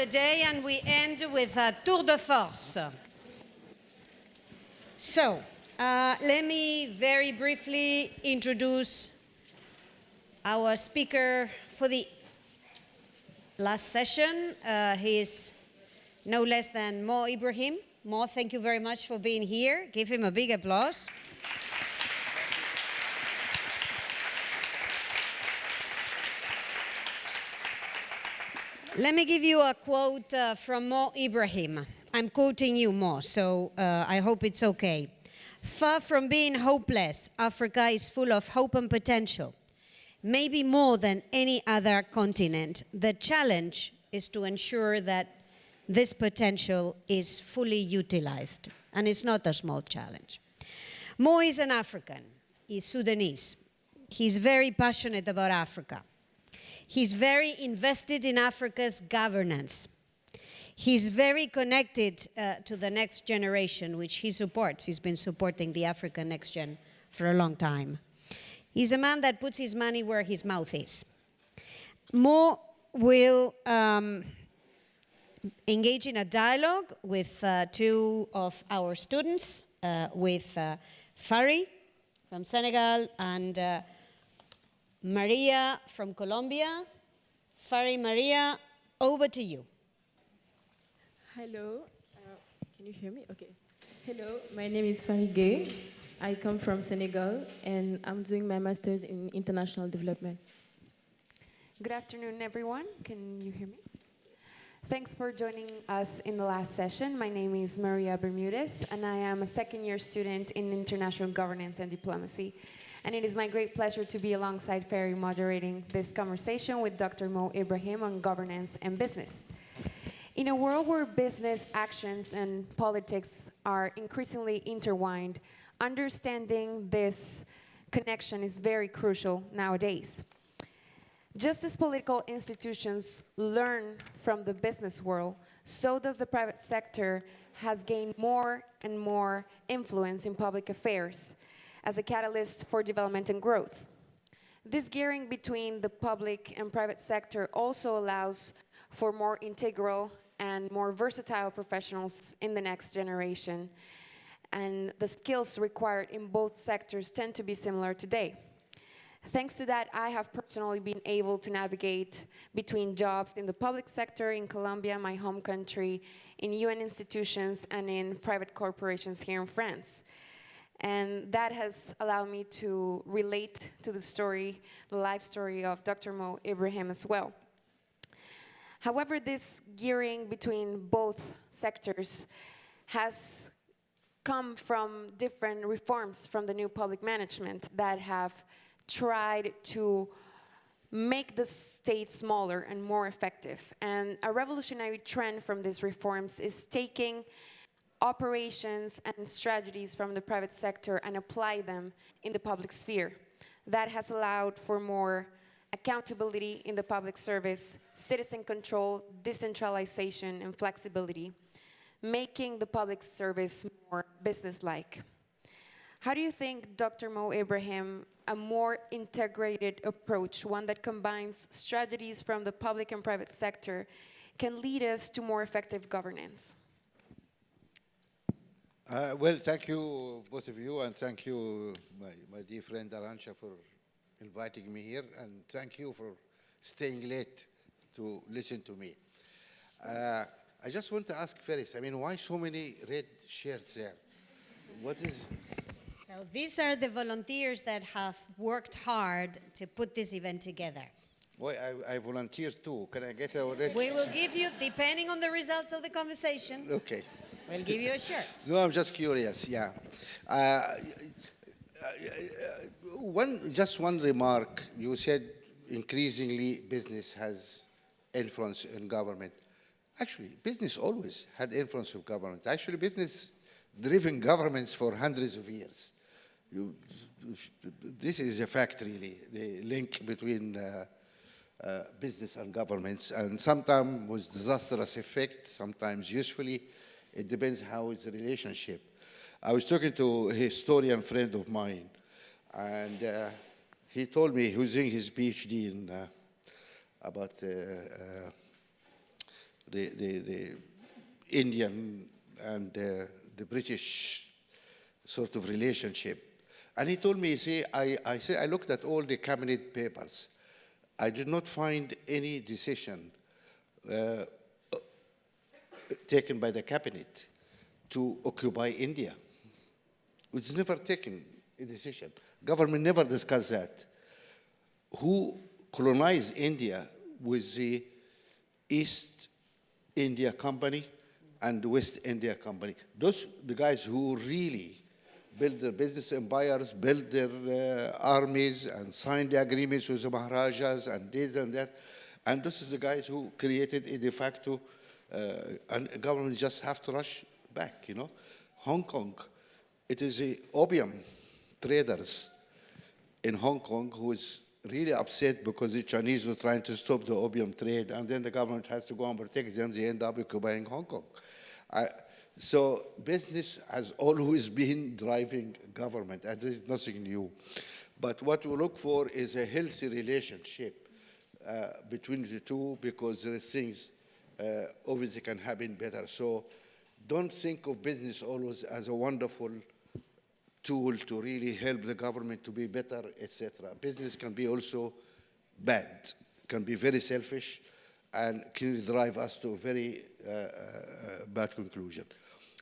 day, and we end with a tour de force. So, let me very briefly introduce our speaker for the last session. He is no less than Mo Ibrahim. Mo, thank you very much for being here. Give him a big applause. Let me give you a quote from Mo Ibrahim. I'm quoting you, Mo, so I hope it's okay. Far from being hopeless, Africa is full of hope and potential. Maybe more than any other continent, the challenge is to ensure that this potential is fully utilized, and it's not a small challenge. Mo is an African. He's Sudanese. He's very passionate about Africa. He's very invested in Africa's governance. He's very connected to the next generation, which he supports. He's been supporting the African Next Gen for a long time. He's a man that puts his money where his mouth is. Mo will engage in a dialogue with two of our students, with Fary from Senegal and Maria from Colombia. Fary, Maria, over to you. Hello, can you hear me? Okay. Hello, my name is Fary Gueye. I come from Senegal, and I'm doing my master's in international development. Good afternoon, everyone. Can you hear me? Thanks for joining us in the last session. My name is María Bermudez, and I am a second-year student in international governance and diplomacy. And it is my great pleasure to be alongside Fary moderating this conversation with Dr. Mo Ibrahim on governance and business. In a world where business actions and politics are increasingly intertwined, understanding this connection is very crucial nowadays. Just as political institutions learn from the business world, so does the private sector has gained more and more influence in public affairs as a catalyst for development and growth. This gearing between the public and private sector also allows for more integral and more versatile professionals in the next generation, and the skills required in both sectors tend to be similar today. Thanks to that, I have personally been able to navigate between jobs in the public sector in Colombia, my home country, in UN institutions, and in private corporations here in France. And that has allowed me to relate to the story, the life story of Dr. Mo Ibrahim as well. However, this gearing between both sectors has come from different reforms from the new public management that have tried to make the state smaller and more effective. And a revolutionary trend from these reforms is taking operations and strategies from the private sector and apply them in the public sphere. That has allowed for more accountability in the public service, citizen control, decentralization, and flexibility, making the public service more business-like. How do you think, Dr. Mo Ibrahim, a more integrated approach, one that combines strategies from the public and private sector, can lead us to more effective governance? Well, thank you, both of you, and thank you, my dear friend Arancha, for inviting me here, and thank you for staying late to listen to me. I just want to ask first, why so many red shirts there? What is... So these are the volunteers that have worked hard to put this event together. Well, I volunteer too. Can I get a red... We will give you, depending on the results of the conversation, Okay. we'll give you a shirt. No, I'm just curious, yeah. Just one remark. You said increasingly business has influence in government. Actually, business always had influence of government. Actually, business driven governments for hundreds of years. This is a fact, really, the link between business and governments, and sometimes with disastrous effect, sometimes usefully. It depends how it's the relationship. I was talking to a historian friend of mine, and he told me he was doing his PhD in about the Indian and the British sort of relationship. And he told me, see, I looked at all the cabinet papers. I did not find any decision taken by the cabinet to occupy India. It's never taken a decision. Government never discussed that. Who colonized India with the East India Company and the West India Company? Those the guys who really built their business empires, built their armies, and signed the agreements with the Maharajas and this and that. And this is the guys who created a de facto, and government just have to rush back, you know. Hong Kong, it is the opium traders in Hong Kong who is really upset because the Chinese were trying to stop the opium trade, and then the government has to go and protect them. They end up occupying Hong Kong. So business has always been driving government, and there is nothing new. But what we look for is a healthy relationship between the two, because there are things obviously can happen better. So don't think of business always as a wonderful tool to really help the government to be better, etc. Business can be also bad, can be very selfish, and can drive us to a very bad conclusion.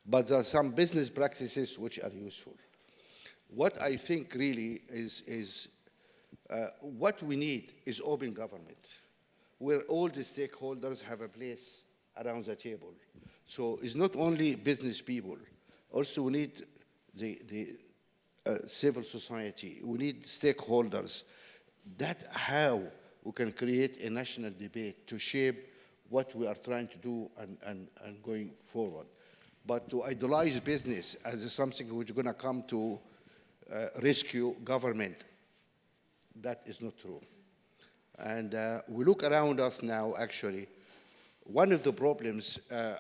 But there are some business practices which are useful. What I think really is what we need is open government, where all the stakeholders have a place around the table. So it's not only business people. Also, we need the civil society. We need stakeholders. That's how we can create a national debate to shape what we are trying to do and going forward. But to idolize business as something which is going to come to rescue government, that is not true. And we look around us now, actually. One of the problems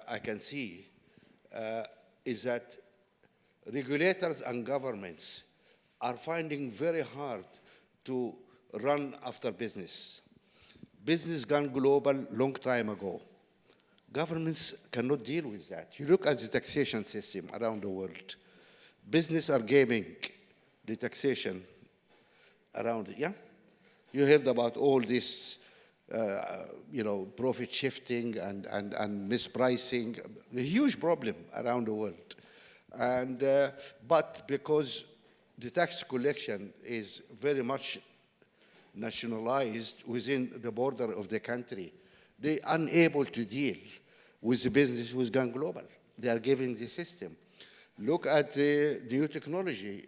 I can see is that regulators and governments are finding very hard to run after business. Business gone global long time ago. Governments cannot deal with that. You look at the taxation system around the world. Business are gaming the taxation around it, yeah? You heard about all this, profit shifting and mispricing, a huge problem around the world. And, but because the tax collection is very much nationalized within the border of the country, they are unable to deal with the business who's gone global. They are giving the system. Look at the new technology,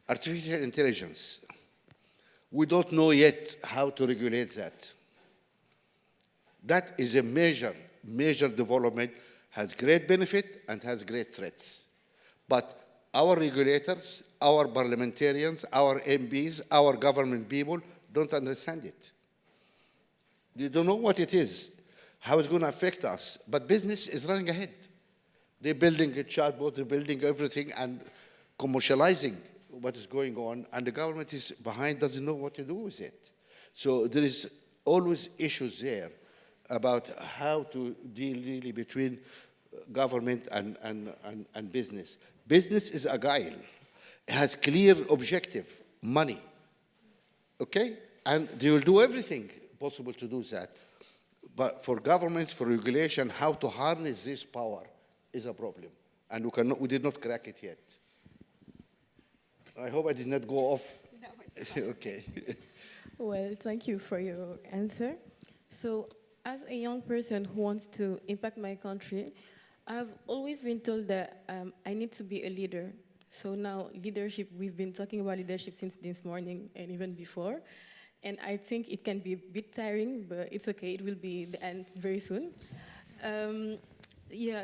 artificial intelligence. We don't know yet how to regulate that. That is a major development, has great benefit and has great threats. But our regulators, our parliamentarians, our MPs, our government people don't understand it. They don't know what it is, how it's going to affect us. But business is running ahead. They're building a chatbot, they're building everything and commercializing what is going on, and the government is behind, doesn't know what to do with it. So there is always issues there about how to deal really between government and business. Business is agile. It has clear objective, money. Okay? And they will do everything possible to do that. But for governments, for regulation, how to harness this power is a problem. And we did not crack it yet. I hope I did not go off. No, it's fine. Okay. Well, thank you for your answer. So, as a young person who wants to impact my country, I've always been told that I need to be a leader. So now, leadership, we've been talking about leadership since this morning and even before. And I think it can be a bit tiring, but it's okay. It will be the end very soon.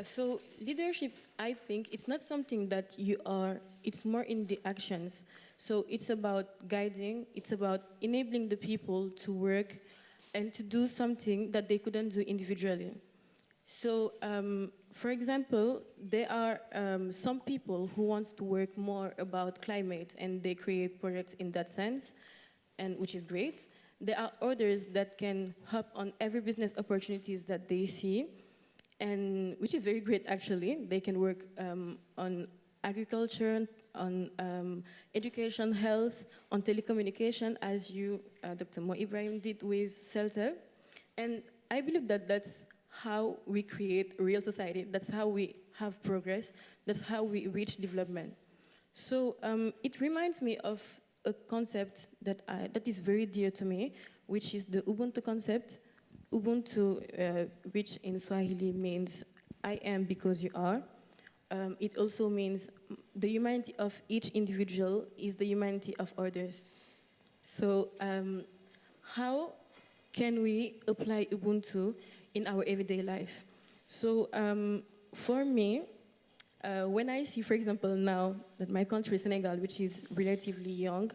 So leadership, I think, it's not something that you are, it's more in the actions. So it's about guiding, it's about enabling the people to work and to do something that they couldn't do individually. So, for example, there are some people who wants to work more about climate and they create projects in that sense, and which is great. There are others that can hop on every business opportunities that they see. and which is very great actually. They can work on agriculture, on education, health, on telecommunication, as you, Dr. Mo Ibrahim, did with CELTEL. And I believe that that's how we create a real society. That's how we have progress. That's how we reach development. So it reminds me of a concept that is very dear to me, which is the Ubuntu concept. Ubuntu, which in Swahili means I am because you are. It also means the humanity of each individual is the humanity of others. So how can we apply Ubuntu in our everyday life? So for me, when I see, for example, now that my country, Senegal, which is relatively young,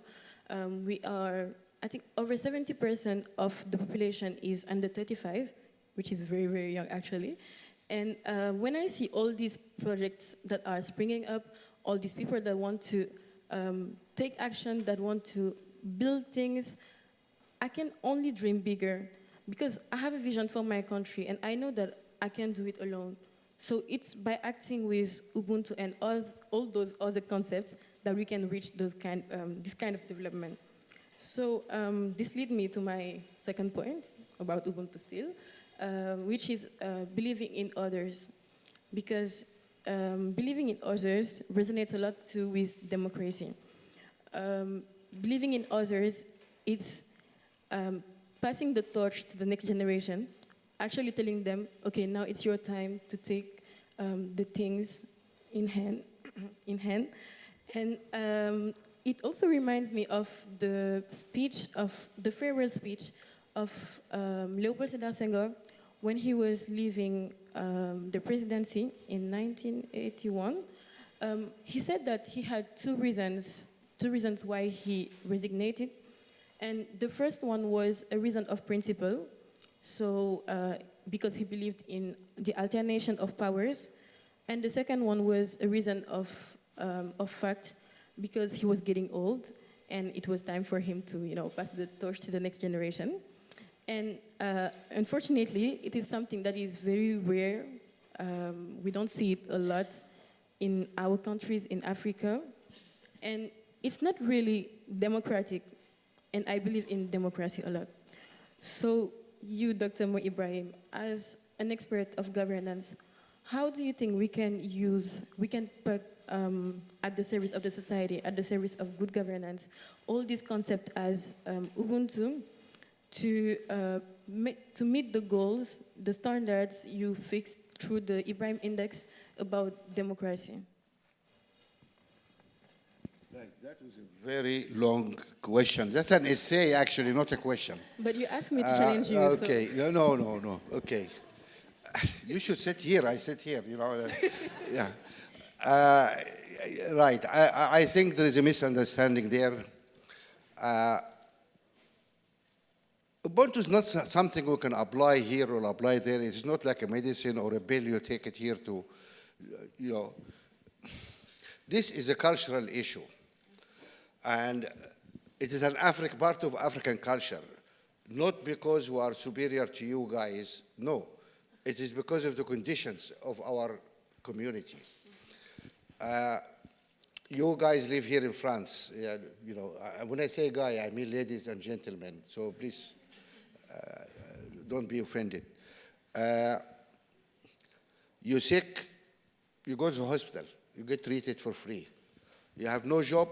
we are, I think, over 70% of the population is under 35, which is very, very young, actually. And when I see all these projects that are springing up, all these people that want to take action, that want to build things, I can only dream bigger because I have a vision for my country and I know that I can't do it alone. So it's by acting with Ubuntu and all those other concepts that we can reach this kind of development. So this leads me to my second point about Ubuntu still, which is believing in others. Because believing in others resonates a lot too with democracy. Believing in others, it's passing the torch to the next generation, actually telling them, okay, now it's your time to take the things in hand. And it also reminds me of the farewell speech of Leopold Sédar Senghor when he was leaving the presidency in 1981. He said that he had two reasons why he resignated. And the first one was a reason of principle. So because he believed in the alternation of powers. And the second one was a reason of fact, because he was getting old and it was time for him to, pass the torch to the next generation. And unfortunately, it is something that is very rare. We don't see it a lot in our countries in Africa. And it's not really democratic. And I believe in democracy a lot. So you, Dr. Mo Ibrahim, as an expert of governance, how do you think we can put at the service of the society, at the service of good governance, all these concepts as Ubuntu to meet the goals, the standards you fixed through the Ibrahim Index about democracy? That was a very long question. That's an essay, actually, not a question. But you asked me to challenge you. Okay, so. No. Okay. You should sit here. I sit here, Yeah. Right. I think there is a misunderstanding there. Ubuntu is not something we can apply here or apply there. It's not like a medicine or a pill you take it here to, This is a cultural issue. And it is an part of African culture. Not because we are superior to you guys, no. It is because of the conditions of our community. You guys live here in France. When I say guy, I mean ladies and gentlemen. So please, don't be offended. You're sick, you go to the hospital. You get treated for free. You have no job,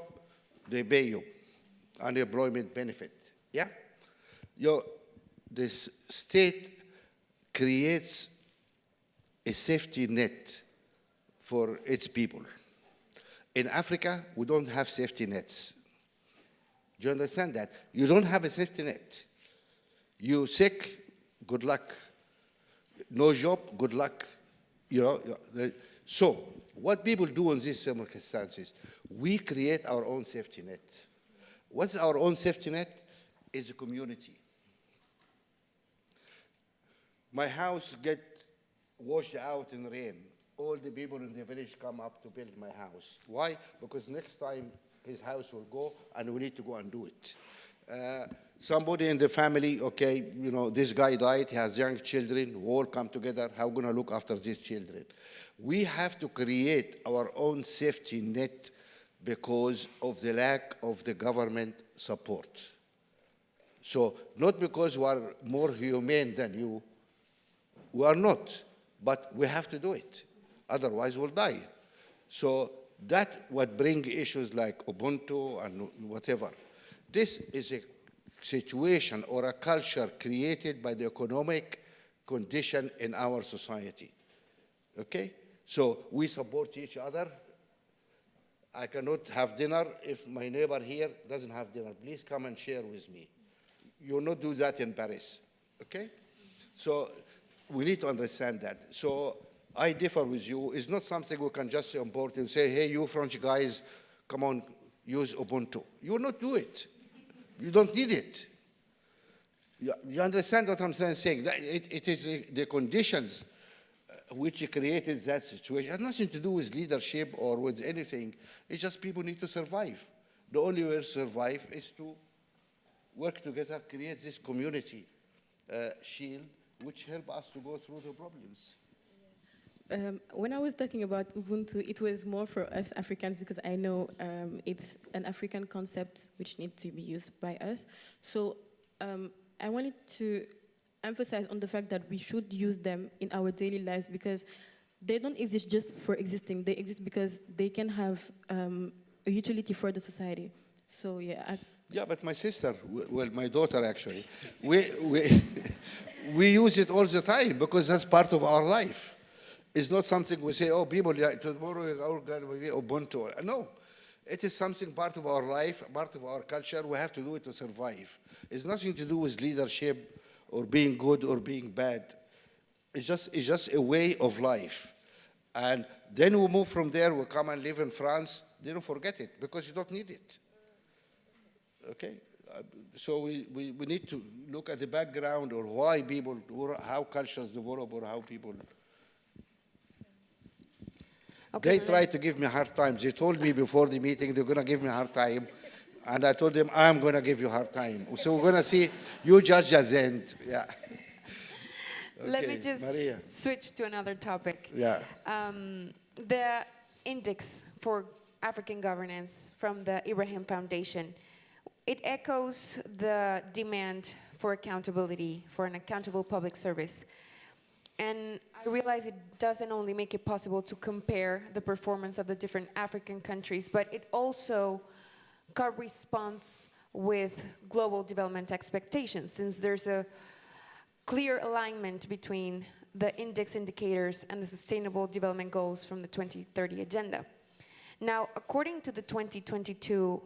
they pay you. Unemployment benefit. Yeah? This state creates a safety net for its people. In Africa, we don't have safety nets. Do you understand that? You don't have a safety net. You're sick, good luck. No job, good luck. So, what people do in these circumstances, we create our own safety net. What's our own safety net? Is a community. My house get washed out in rain. All the people in the village come up to build my house. Why? Because next time his house will go and we need to go and do it. Somebody in the family, okay, you know, this guy died, he has young children, who all come together, how going to look after these children? We have to create our own safety net because of the lack of the government support. So not because we are more humane than you, we are not, but we have to do it. Otherwise we'll die. So that what bring issues like Ubuntu and whatever. This is a situation or a culture created by the economic condition in our society. Okay? So we support each other. I cannot have dinner if my neighbor here doesn't have dinner. Please come and share with me. You will not do that in Paris. Okay? So we need to understand that. So I differ with you. It's not something we can just import and say, hey, you French guys, come on, use Ubuntu. You will not do it. You don't need it. You understand what I'm saying? It is the conditions which created that situation. It has nothing to do with leadership or with anything. It's just people need to survive. The only way to survive is to work together, create this community shield, which help us to go through the problems. When I was talking about Ubuntu, it was more for us Africans because I know it's an African concept which needs to be used by us. So I wanted to emphasize on the fact that we should use them in our daily lives because they don't exist just for existing. They exist because they can have a utility for the society. So yeah. Yeah, but my sister, well, my daughter actually, we use it all the time because that's part of our life. It's not something we say, oh, people, tomorrow are going to be Ubuntu. No, it is something part of our life, part of our culture. We have to do it to survive. It's nothing to do with leadership or being good or being bad. It's just a way of life. And then we move from there, we come and live in France. They don't forget it because you don't need it. Okay? So we need to look at the background or why people, or how cultures develop or how people... Okay. They tried to give me a hard time. They told me before the meeting they're going to give me a hard time. And I told them, I'm going to give you a hard time. So we're going to see, you judge at the end. Yeah. Okay. Let me just Maria. switch to another topic. Yeah. The index for African governance from the Ibrahim Foundation, it echoes the demand for accountability, for an accountable public service. And I realize it doesn't only make it possible to compare the performance of the different African countries, but it also corresponds with global development expectations, since there's a clear alignment between the index indicators and the sustainable development goals from the 2030 agenda. Now, according to the 2022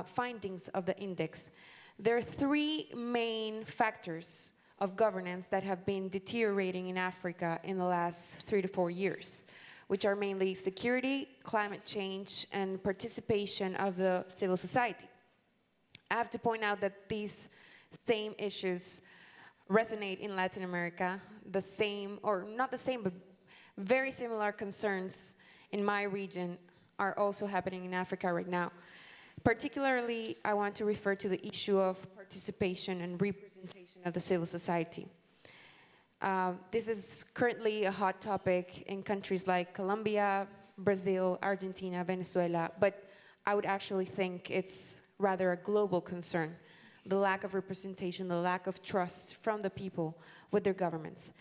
findings of the index, there are three main factors of governance that have been deteriorating in Africa in the last 3 to 4 years, which are mainly security, climate change, and participation of the civil society. I have to point out that these same issues resonate in Latin America, the same, or not the same, but very similar concerns in my region are also happening in Africa right now. Particularly, I want to refer to the issue of participation and representation of the civil society. This is currently a hot topic in countries like Colombia, Brazil, Argentina, Venezuela, but I would actually think it's rather a global concern, the lack of representation, the lack of trust from the people with their governments.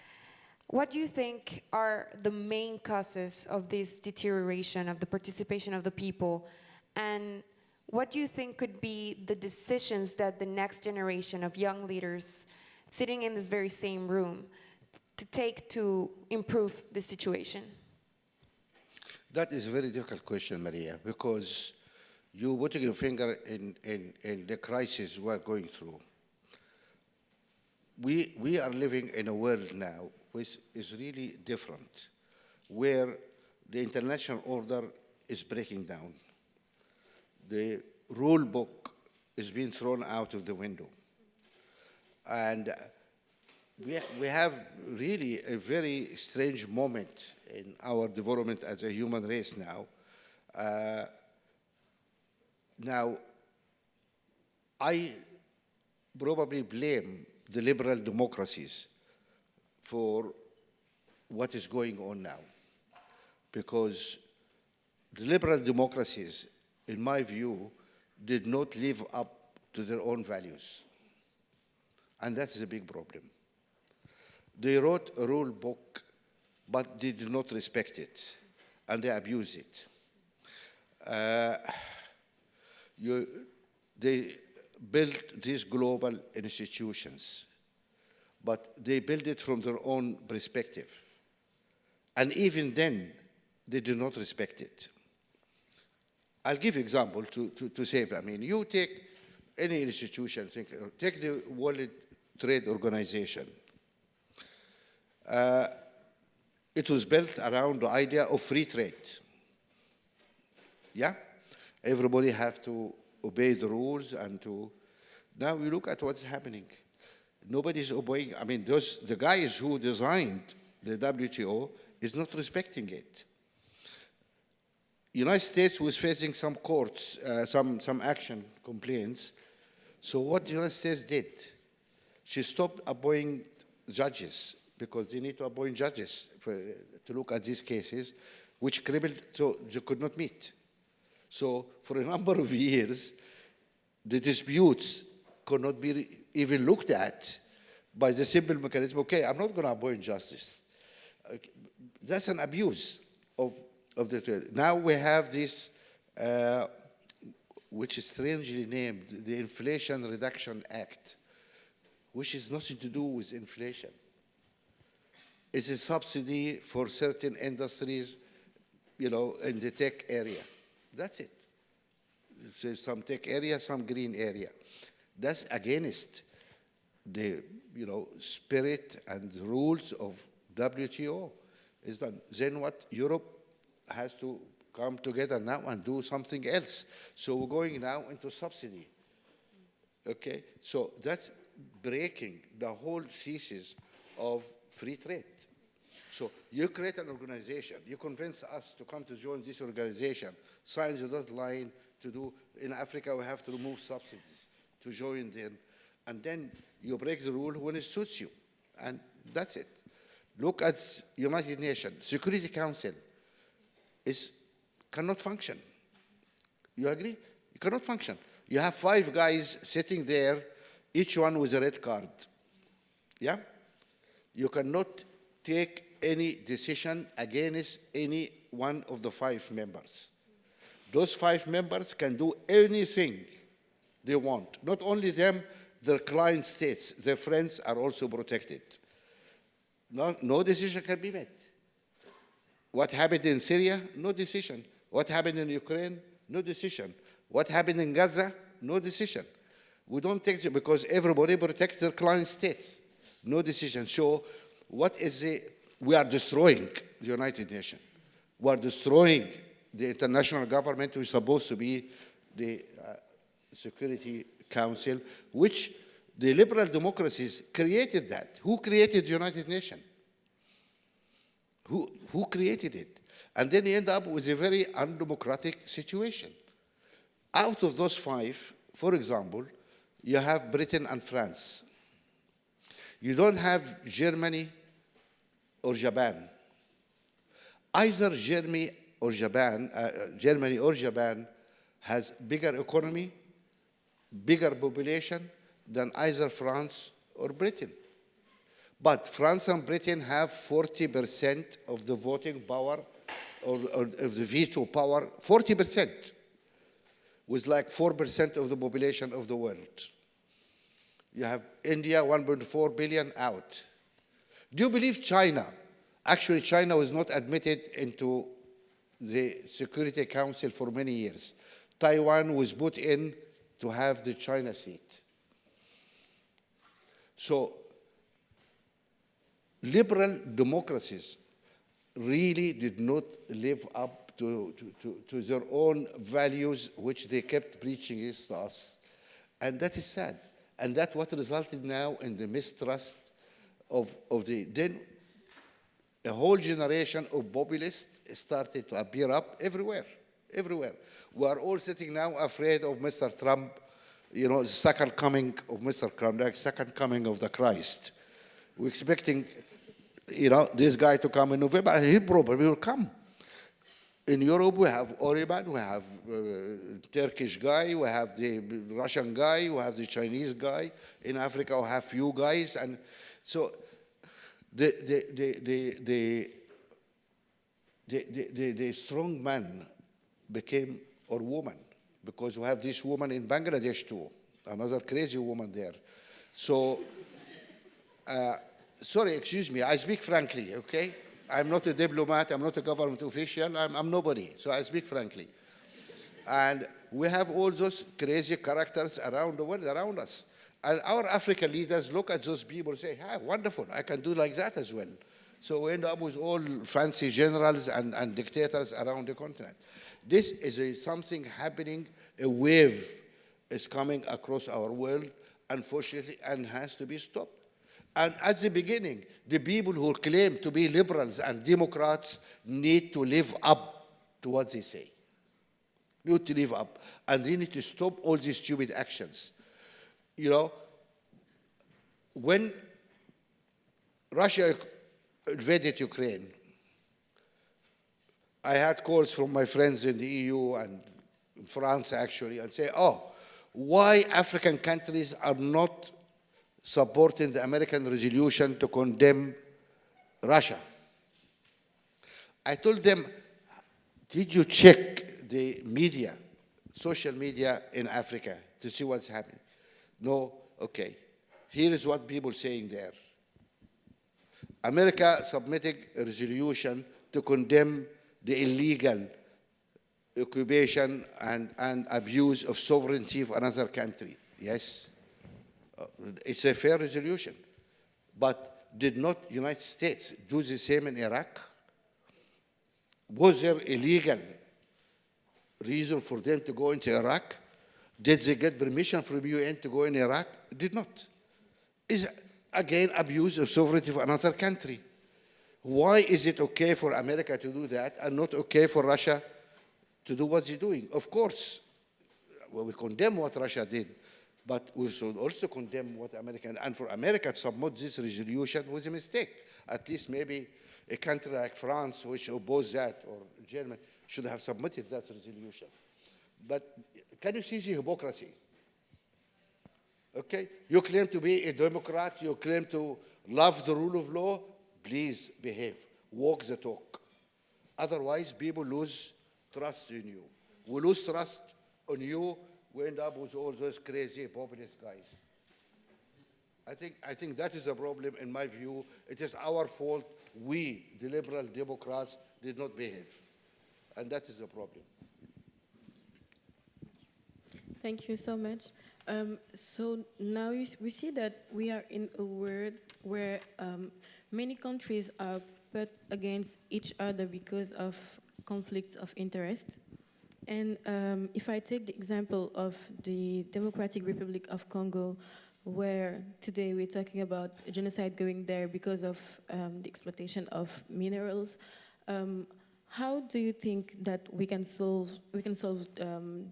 What do you think are the main causes of this deterioration of the participation of the people, and what do you think could be the decisions that the next generation of young leaders sitting in this very same room to take to improve the situation? That is a very difficult question, Maria, because you're putting your finger in the crisis we're going through. We are living in a world now which is really different, where the international order is breaking down. The rule book is being thrown out of the window. And we have really a very strange moment in our development as a human race now. Now, I probably blame the liberal democracies for what is going on now. Because the liberal democracies, in my view, did not live up to their own values. And that is a big problem. They wrote a rule book, but they did not respect it, and they abuse it. They built these global institutions, but they built it from their own perspective. And even then, they do not respect it. I'll give you an example to save. I mean, you take any institution, take the World Trade Organization. It was built around the idea of free trade. Yeah? Everybody have to obey the rules and to... Now we look at what's happening. Nobody's obeying. I mean, the guys who designed the WTO is not respecting it. United States was facing some courts, some action complaints. So what the United States did, she stopped appointing judges because they need to appoint judges to look at these cases, which criminal, so they could not meet. So for a number of years, the disputes could not be even looked at by the simple mechanism, okay, I'm not going to appoint justice. That's an abuse of the trade. Now we have this, which is strangely named the Inflation Reduction Act, which has nothing to do with inflation. It's a subsidy for certain industries, you know, in the tech area. That's it. It's some tech area, some green area. That's against the, you know, spirit and the rules of WTO. Is done. Then what? Europe has to come together now and do something else. So we're going now into subsidy. Okay? So that's breaking the whole thesis of free trade. So you create an organization, you convince us to come to join this organization, sign the dotted line to do, in Africa we have to remove subsidies to join them, and then you break the rule when it suits you, and that's it. Look at United Nations, Security Council cannot function. You agree? It cannot function. You have 5 guys sitting there, each one with a red card. Yeah? You cannot take any decision against any one of the 5 members. Those 5 members can do anything they want. Not only them, their client states, their friends are also protected. No decision can be made. What happened in Syria? No decision. What happened in Ukraine? No decision. What happened in Gaza? No decision. We don't take it because everybody protects their client states. No decision. So what is it? We are destroying the United Nations. We are destroying the international government, which is supposed to be the Security Council, which the liberal democracies created that. Who created the United Nations? Who created it? And then you end up with a very undemocratic situation. Out of those 5, for example, you have Britain and France. You don't have Germany or Japan. Either Germany or Japan has bigger economy, bigger population than either France or Britain. But France and Britain have 40% of the voting power, or of the veto power, 40%, with like 4% of the population of the world. You have India, 1.4 billion out. Do you believe China? Actually, China was not admitted into the Security Council for many years. Taiwan was put in to have the China seat. So, liberal democracies really did not live up to their own values, which they kept preaching against us. And that is sad. And that's what resulted now in the mistrust of then a whole generation of populists started to appear up everywhere. We are all sitting now afraid of Mr. Trump, you know, the second coming of Mr. Karnak, second coming of the Christ. We're expecting, you know, this guy to come in November, and he probably will come. In Europe, we have Orban, we have Turkish guy, we have the Russian guy, we have the Chinese guy. In Africa, we have few guys, and so the strong man became or woman, because we have this woman in Bangladesh too, another crazy woman there. So, sorry, excuse me, I speak frankly, okay? I'm not a diplomat, I'm not a government official, I'm nobody, so I speak frankly. And we have all those crazy characters around the world, around us. And our African leaders look at those people and say, ah, wonderful, I can do like that as well. So we end up with all fancy generals and dictators around the continent. This is something happening, a wave is coming across our world, unfortunately, and has to be stopped. And at the beginning, the people who claim to be liberals and Democrats need to live up to what they say. Need to live up. And they need to stop all these stupid actions. You know, when Russia invaded Ukraine, I had calls from my friends in the EU and in France, actually, and say, oh, why African countries are not supporting the American resolution to condemn Russia? I told them, did you check the media, social media in Africa to see what's happening? No, okay. Here is what people are saying there. America submitting a resolution to condemn the illegal occupation and abuse of sovereignty of another country. Yes. It's a fair resolution. But did not the United States do the same in Iraq? Was there illegal reason for them to go into Iraq? Did they get permission from UN to go in Iraq? Did not. Is again abuse of sovereignty of another country. Why is it okay for America to do that and not okay for Russia to do what they're doing? Of course, well, we condemn what Russia did, but we should also condemn what America, and for America to submit this resolution was a mistake. At least maybe a country like France, which opposed that, or Germany, should have submitted that resolution. But can you see the hypocrisy? Okay, you claim to be a Democrat, you claim to love the rule of law, please behave, walk the talk. Otherwise, people lose trust in you. We lose trust on you, we end up with all those crazy populist guys. I think that is a problem in my view. It is our fault. We, the liberal Democrats, did not behave. And that is the problem. Thank you so much. So now we see that we are in a world where many countries are put against each other because of conflicts of interest. And if I take the example of the Democratic Republic of Congo, where today we're talking about genocide going there because of the exploitation of minerals, how do you think that we can solve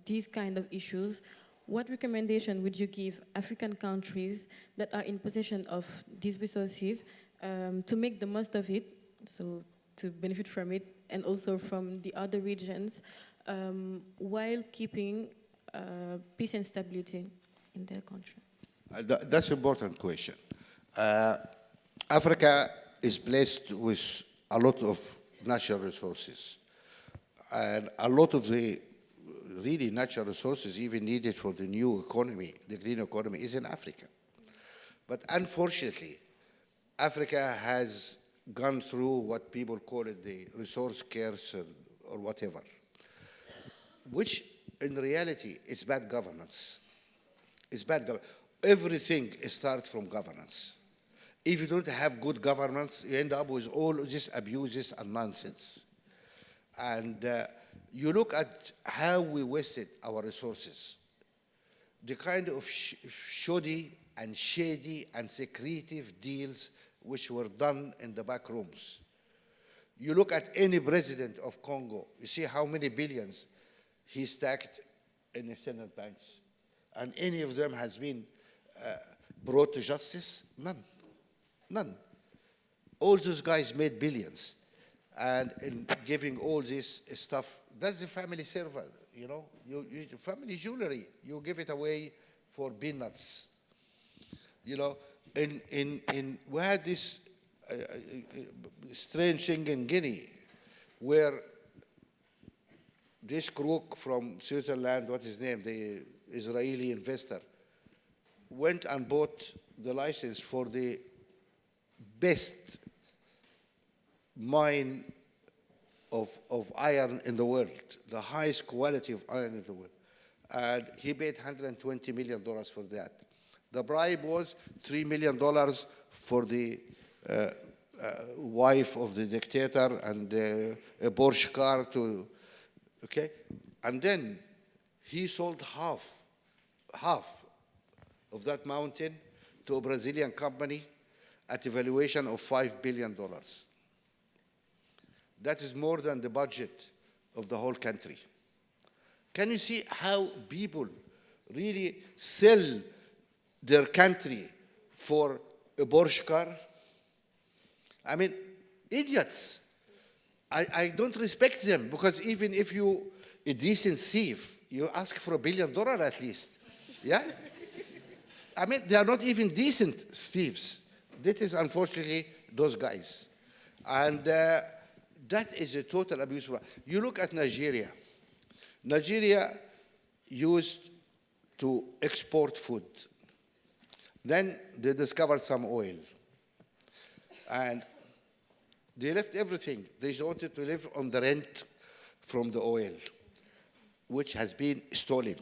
these kind of issues? What recommendation would you give African countries that are in possession of these resources to make the most of it, so to benefit from it, and also from the other regions, while keeping peace and stability in their country? That's an important question. Africa is blessed with a lot of natural resources. And a lot of the really natural resources even needed for the new economy, the green economy, is in Africa. But unfortunately, Africa has gone through what people call it the resource curse or whatever, which in reality is bad governance. It's bad governance. Everything starts from governance. If you don't have good governance, you end up with all these abuses and nonsense. And you look at how we wasted our resources. The kind of shoddy and shady and secretive deals which were done in the back rooms. You look at any president of Congo, you see how many billions he stacked in the central banks. and any of them has been brought to justice? None. None. All those guys made billions. And in giving all this stuff, that's the family silver, you know. Family jewelry, you give it away for peanuts. You know, we had this strange thing in Guinea where this crook from Switzerland, what's his name, the Israeli investor, went and bought the license for the best mine of iron in the world, the highest quality of iron in the world. And he paid $120 million for that. The bribe was $3 million for the wife of the dictator and a Porsche car to, okay? And then he sold half of that mountain to a Brazilian company at a valuation of $5 billion. That is more than the budget of the whole country. Can you see how people really sell their country for a Porsche car? I mean, idiots. I don't respect them, because even if you a decent thief, you ask for $1 billion at least. Yeah? I mean, they are not even decent thieves. This is unfortunately those guys. And that is a total abuse. You look at Nigeria. Nigeria used to export food. Then they discovered some oil. And they left everything. They wanted to live on the rent from the oil, which has been stolen.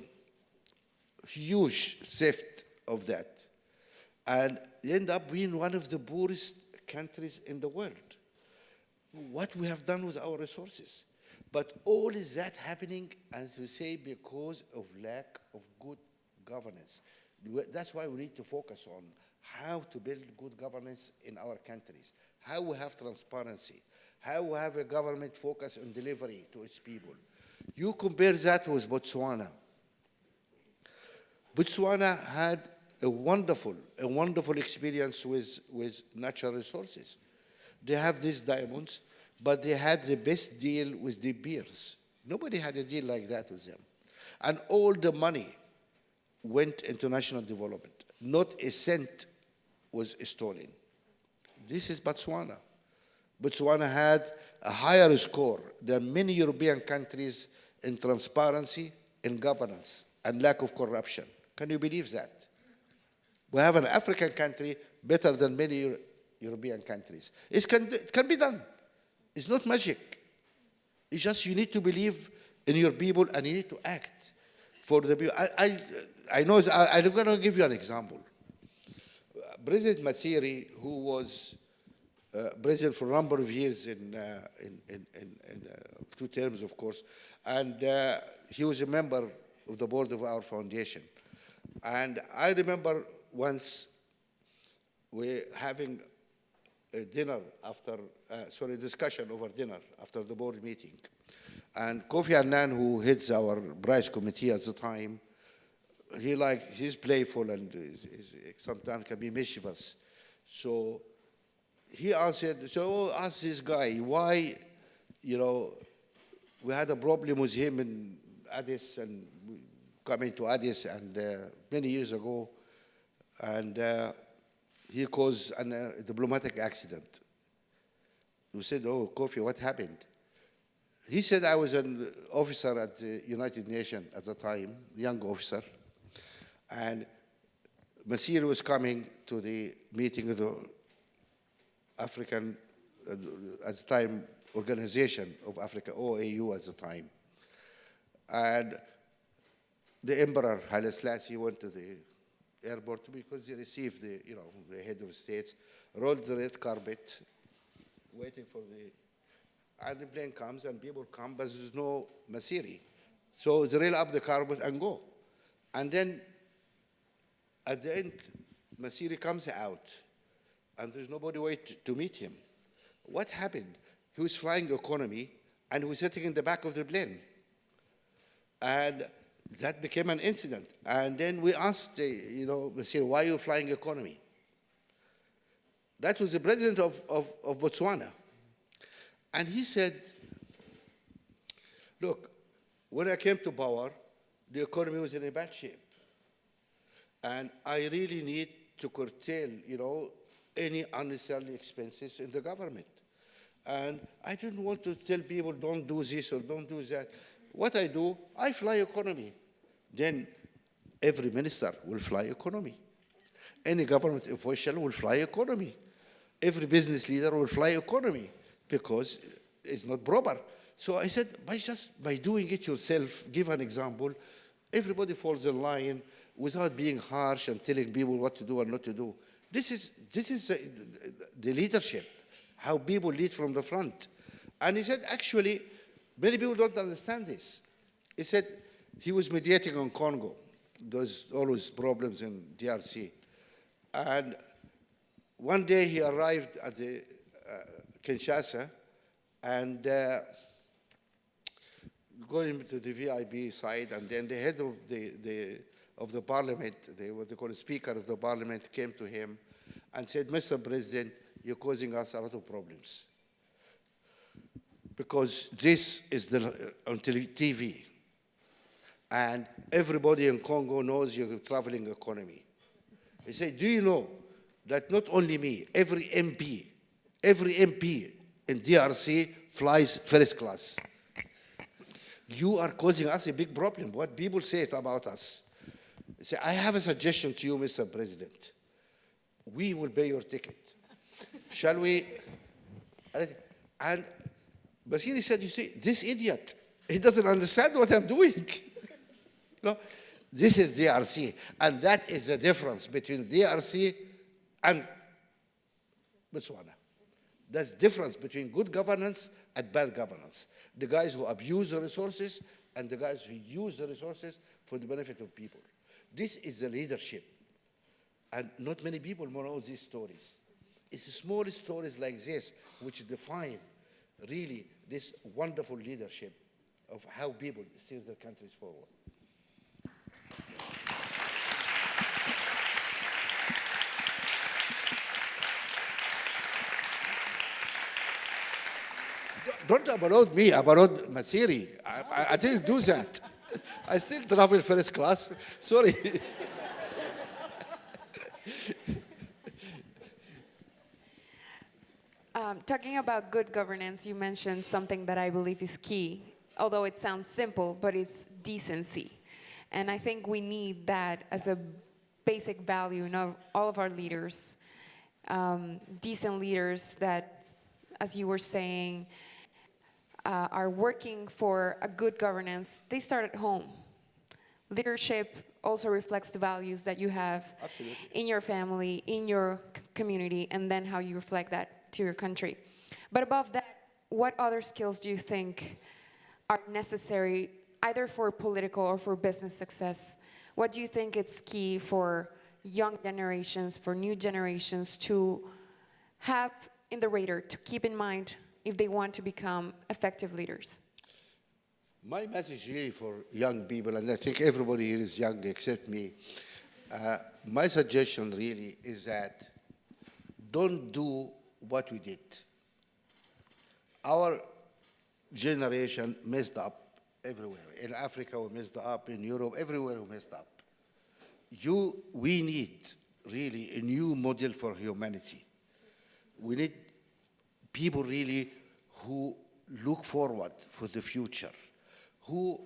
Huge theft of that. And they end up being one of the poorest countries in the world. What we have done with our resources. But all is that happening, as we say, because of lack of good governance. That's why we need to focus on how to build good governance in our countries, how we have transparency, how we have a government focus on delivery to its people. You compare that with Botswana. Botswana had a wonderful experience with natural resources. They have these diamonds, but they had the best deal with the beers. Nobody had a deal like that with them. And all the money went into national development. Not a cent was stolen. This is Botswana. Botswana had a higher score than many European countries in transparency, in governance, and lack of corruption. Can you believe that? We have an African country better than many European countries. It can be done. It's not magic. It's just you need to believe in your people and you need to act for the people. I'm going to give you an example. President Masiri, who was president for a number of years in 2 terms, of course, and he was a member of the board of our foundation. And I remember once we're having a dinner after, discussion over dinner after the board meeting. And Kofi Annan, who heads our prize committee at the time, he's playful and sometimes can be mischievous. So he answered, ask this guy why, we had a problem with him in Addis and coming to Addis and many years ago, and he caused a diplomatic accident. We said, oh, Kofi, what happened? He said, I was an officer at the United Nations at the time, young officer, and Masiri was coming to the meeting of the African, at the time, Organization of Africa, OAU at the time. And the Emperor Haile Selassie went to the airport because they received the head of states, rolled the red carpet, waiting for and the plane comes and people come, but there's no Masiri. So they rail up the carpet and go. And then at the end, Masiri comes out and there's nobody wait to meet him. What happened? He was flying economy and he was sitting in the back of the plane. And that became an incident. And then we asked, Monsieur, why are you flying economy? That was the president of Botswana. And he said, look, when I came to power, the economy was in a bad shape. And I really need to curtail, any unnecessary expenses in the government. And I didn't want to tell people, don't do this or don't do that. What I do, I fly economy. Then every minister will fly economy. Any government official will fly economy. Every business leader will fly economy because it's not proper. So I said, by doing it yourself, give an example, everybody falls in line without being harsh and telling people what to do and not to do. This is the leadership, how people lead from the front. And he said, actually, many people don't understand this. He said he was mediating on Congo. There's always problems in DRC. And one day he arrived at the Kinshasa and going to the VIP side, and then the head of the parliament, what they call the speaker of the parliament, came to him and said, Mr. President, you're causing us a lot of problems. Because this is on TV. And everybody in Congo knows you're a traveling economy. He said, do you know that not only me, every MP in DRC flies first class. You are causing us a big problem. What people say about us. Say, I have a suggestion to you, Mr. President. We will pay your ticket. Shall we? And Basiri said, you see, this idiot, he doesn't understand what I'm doing. This is DRC. And that is the difference between DRC and Botswana. There's difference between good governance and bad governance. The guys who abuse the resources and the guys who use the resources for the benefit of people. This is the leadership. And not many people know these stories. It's small stories like this which define really this wonderful leadership of how people steer their countries forward. Don't applaud me, applaud Masiri. I didn't do that. I still travel first class. Sorry. Talking about good governance, you mentioned something that I believe is key, although it sounds simple, but it's decency. And I think we need that as a basic value in all of our leaders. Decent leaders that, as you were saying, are working for a good governance. They start at home. Leadership also reflects the values that you have in your family, in your community, and then how you reflect that to your country. But above that, what other skills do you think are necessary either for political or for business success? What do you think is key for young generations, for new generations to have in the radar, to keep in mind if they want to become effective leaders? My message really for young people, and I think everybody here is young except me, my suggestion really is that don't do what we did. Our generation messed up everywhere. In Africa we messed up, in Europe, everywhere we messed up. We need really a new model for humanity. We need people really who look forward for the future, who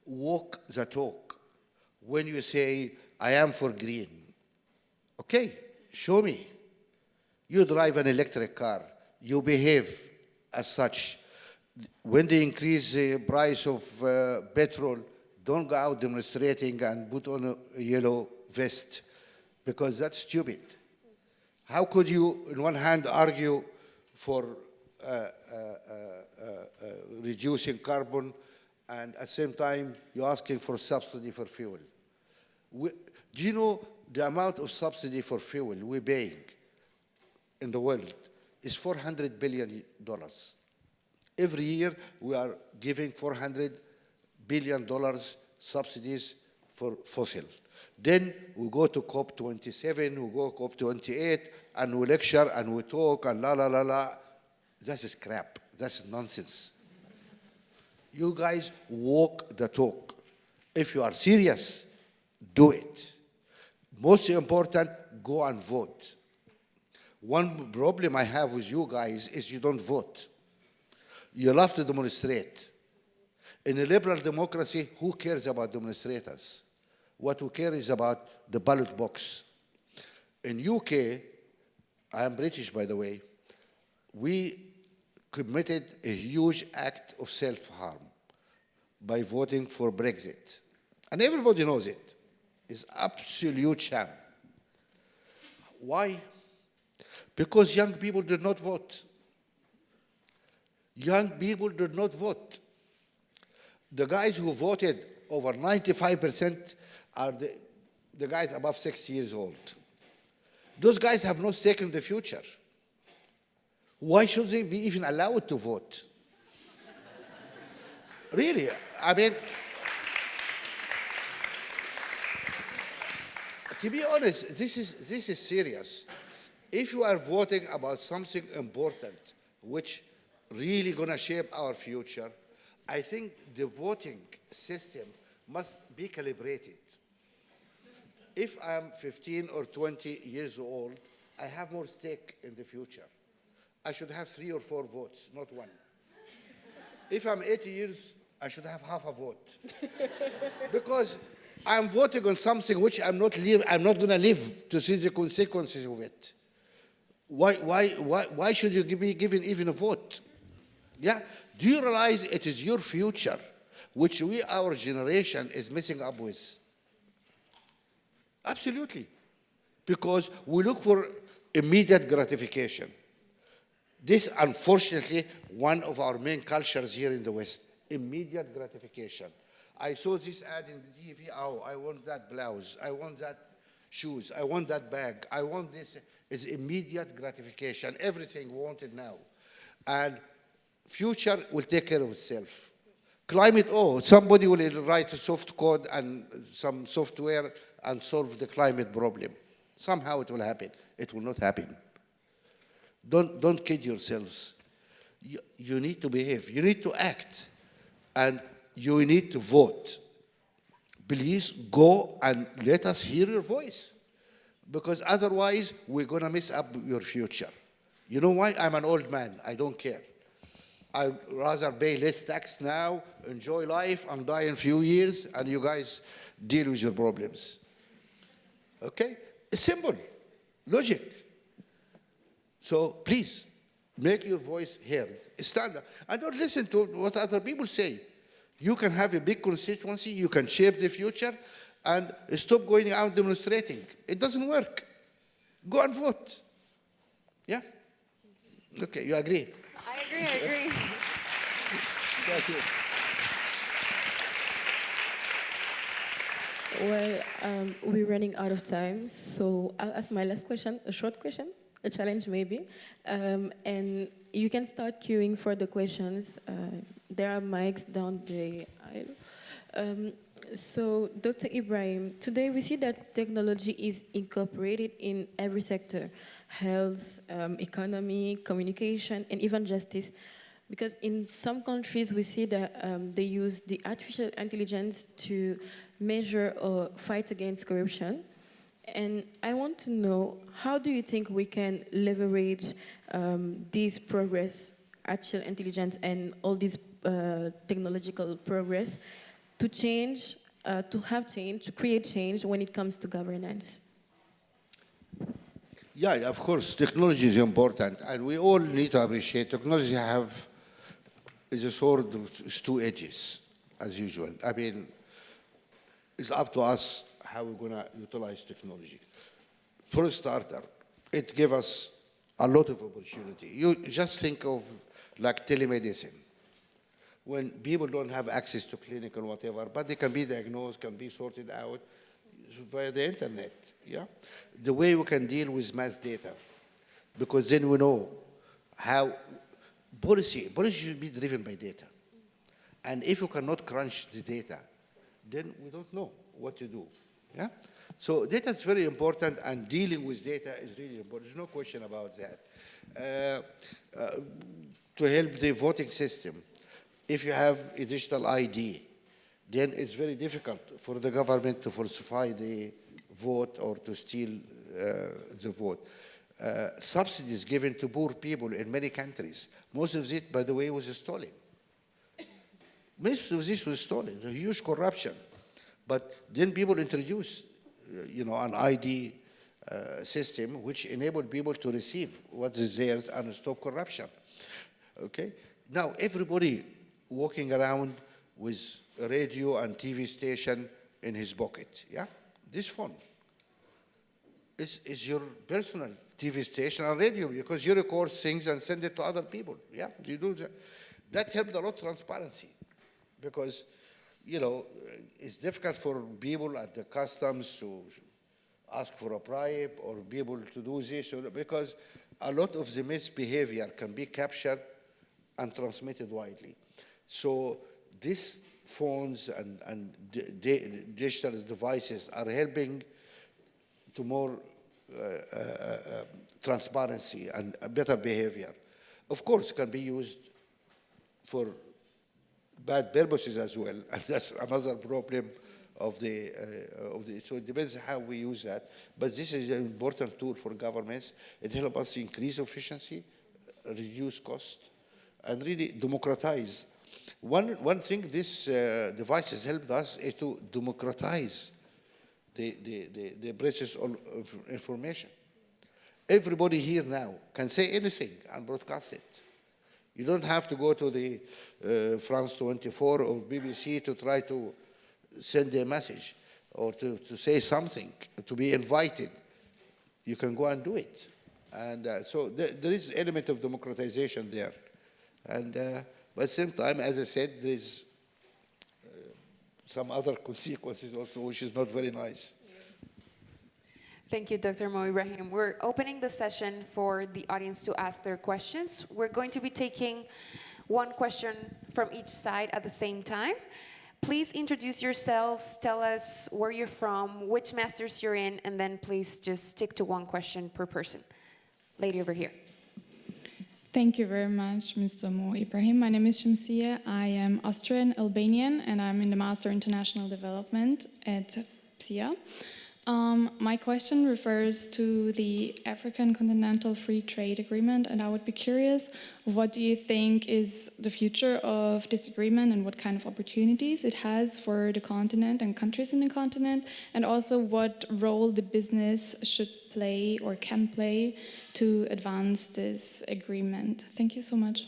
walk the talk. When you say, I am for green, okay, show me. You drive an electric car, you behave as such. When they increase the price of petrol, don't go out demonstrating and put on a yellow vest, because that's stupid. How could you, on one hand, argue for reducing carbon, and at the same time, you're asking for subsidy for fuel? Do you know the amount of subsidy for fuel we're paying in the world is $400 billion. Every year, we are giving $400 billion subsidies for fossil. Then we go to COP27, we go COP28, and we lecture and we talk and la la la la. That's crap. That's nonsense. You guys walk the talk. If you are serious, do it. Most important, go and vote. One problem I have with you guys is you don't vote. You love to demonstrate. In a liberal democracy, who cares about demonstrators? What we care is about the ballot box. In UK, I am British, by the way, we committed a huge act of self-harm by voting for Brexit. And everybody knows it. It's absolute sham. Why? Because young people did not vote. Young people did not vote. The guys who voted, over 95%, are the guys above 60 years old. Those guys have no stake in the future. Why should they be even allowed to vote? Really, I mean, to be honest, this is serious. If you are voting about something important, which really gonna shape our future, I think the voting system must be calibrated. If I'm 15 or 20 years old, I have more stake in the future. I should have 3 or 4 votes, not 1. If I'm 80 years, I should have half a vote. Because I'm voting on something which I'm not going to live to see the consequences of it. Why should you be given even a vote? Yeah? Do you realize it is your future which our generation, is messing up with? Absolutely. Because we look for immediate gratification. This, unfortunately, one of our main cultures here in the West, immediate gratification. I saw this ad in the TV, oh, I want that blouse, I want that shoes, I want that bag, I want this. It's immediate gratification, everything wanted now. And future will take care of itself. Climate, oh, somebody will write a soft code and some software and solve the climate problem. Somehow it will happen. It will not happen. Don't kid yourselves. You need to behave. You need to act. And you need to vote. Please go and let us hear your voice. Because otherwise, we're going to mess up your future. You know why? I'm an old man. I don't care. I'd rather pay less tax now, enjoy life, and die in a few years, and you guys deal with your problems. Okay? It's simple. Logic. So please, make your voice heard. Stand up. And don't listen to what other people say. You can have a big constituency, you can shape the future, and stop going out demonstrating. It doesn't work. Go and vote. Yeah? Okay, you agree? I agree. Thank you. Well, we're running out of time, so I'll ask my last question, a short question, a challenge maybe. And you can start queuing for the questions. There are mics down the aisle. So, Dr. Ibrahim, today we see that technology is incorporated in every sector: health, economy, communication, and even justice. Because in some countries we see that they use the artificial intelligence to measure or fight against corruption. And I want to know, how do you think we can leverage this progress, artificial intelligence, and all this technological progress to change, to create change when it comes to governance? Yeah, of course, technology is important, and we all need to appreciate technology is a sword with 2 edges, as usual. I mean, it's up to us how we're going to utilize technology. For a starter, it gives us a lot of opportunity. You just think of like telemedicine. When people don't have access to clinic or whatever, but they can be diagnosed, can be sorted out via the internet, yeah? The way we can deal with mass data, because then we know how policy should be driven by data. And if you cannot crunch the data, then we don't know what to do. Yeah? So data is very important, and dealing with data is really important. There's no question about that. To help the voting system, if you have a digital ID, then it's very difficult for the government to falsify the vote or to steal the vote. Subsidies given to poor people in many countries, most of it, by the way, was stolen. Most of this was stolen, a huge corruption. But then people introduced, an ID system which enabled people to receive what is theirs and stop corruption. Okay? Now everybody walking around with a radio and TV station in his pocket. Yeah? This phone is your personal TV station and radio because you record things and send it to other people. Yeah? You do that. That helped a lot transparency because, it's difficult for people at the customs to ask for a bribe or be able to do this because a lot of the misbehavior can be captured and transmitted widely. So these phones and digital devices are helping to more transparency and better behavior. Of course, it can be used for bad purposes as well, and that's another problem of the so it depends how we use that. But this is an important tool for governments. It helps us increase efficiency, reduce cost, and really democratize. One thing this device has helped us is to democratize the process of information. Everybody here now can say anything and broadcast it. You don't have to go to the France 24 or BBC to try to send a message or to say something, to be invited. You can go and do it. And so there is an element of democratization there. And but at the same time, as I said, there is some other consequences also, which is not very nice. Thank you, Dr. Mo Ibrahim. We're opening the session for the audience to ask their questions. We're going to be taking one question from each side at the same time. Please introduce yourselves, tell us where you're from, which masters you're in, and then please just stick to one question per person. Lady over here. Thank you very much, Mr. Mo Ibrahim. My name is Shamsia. I am Austrian Albanian, and I'm in the Master International Development at PSIA. My question refers to the African Continental Free Trade Agreement, and I would be curious, what do you think is the future of this agreement and what kind of opportunities it has for the continent and countries in the continent, and also what role the business should play or can play to advance this agreement? Thank you so much.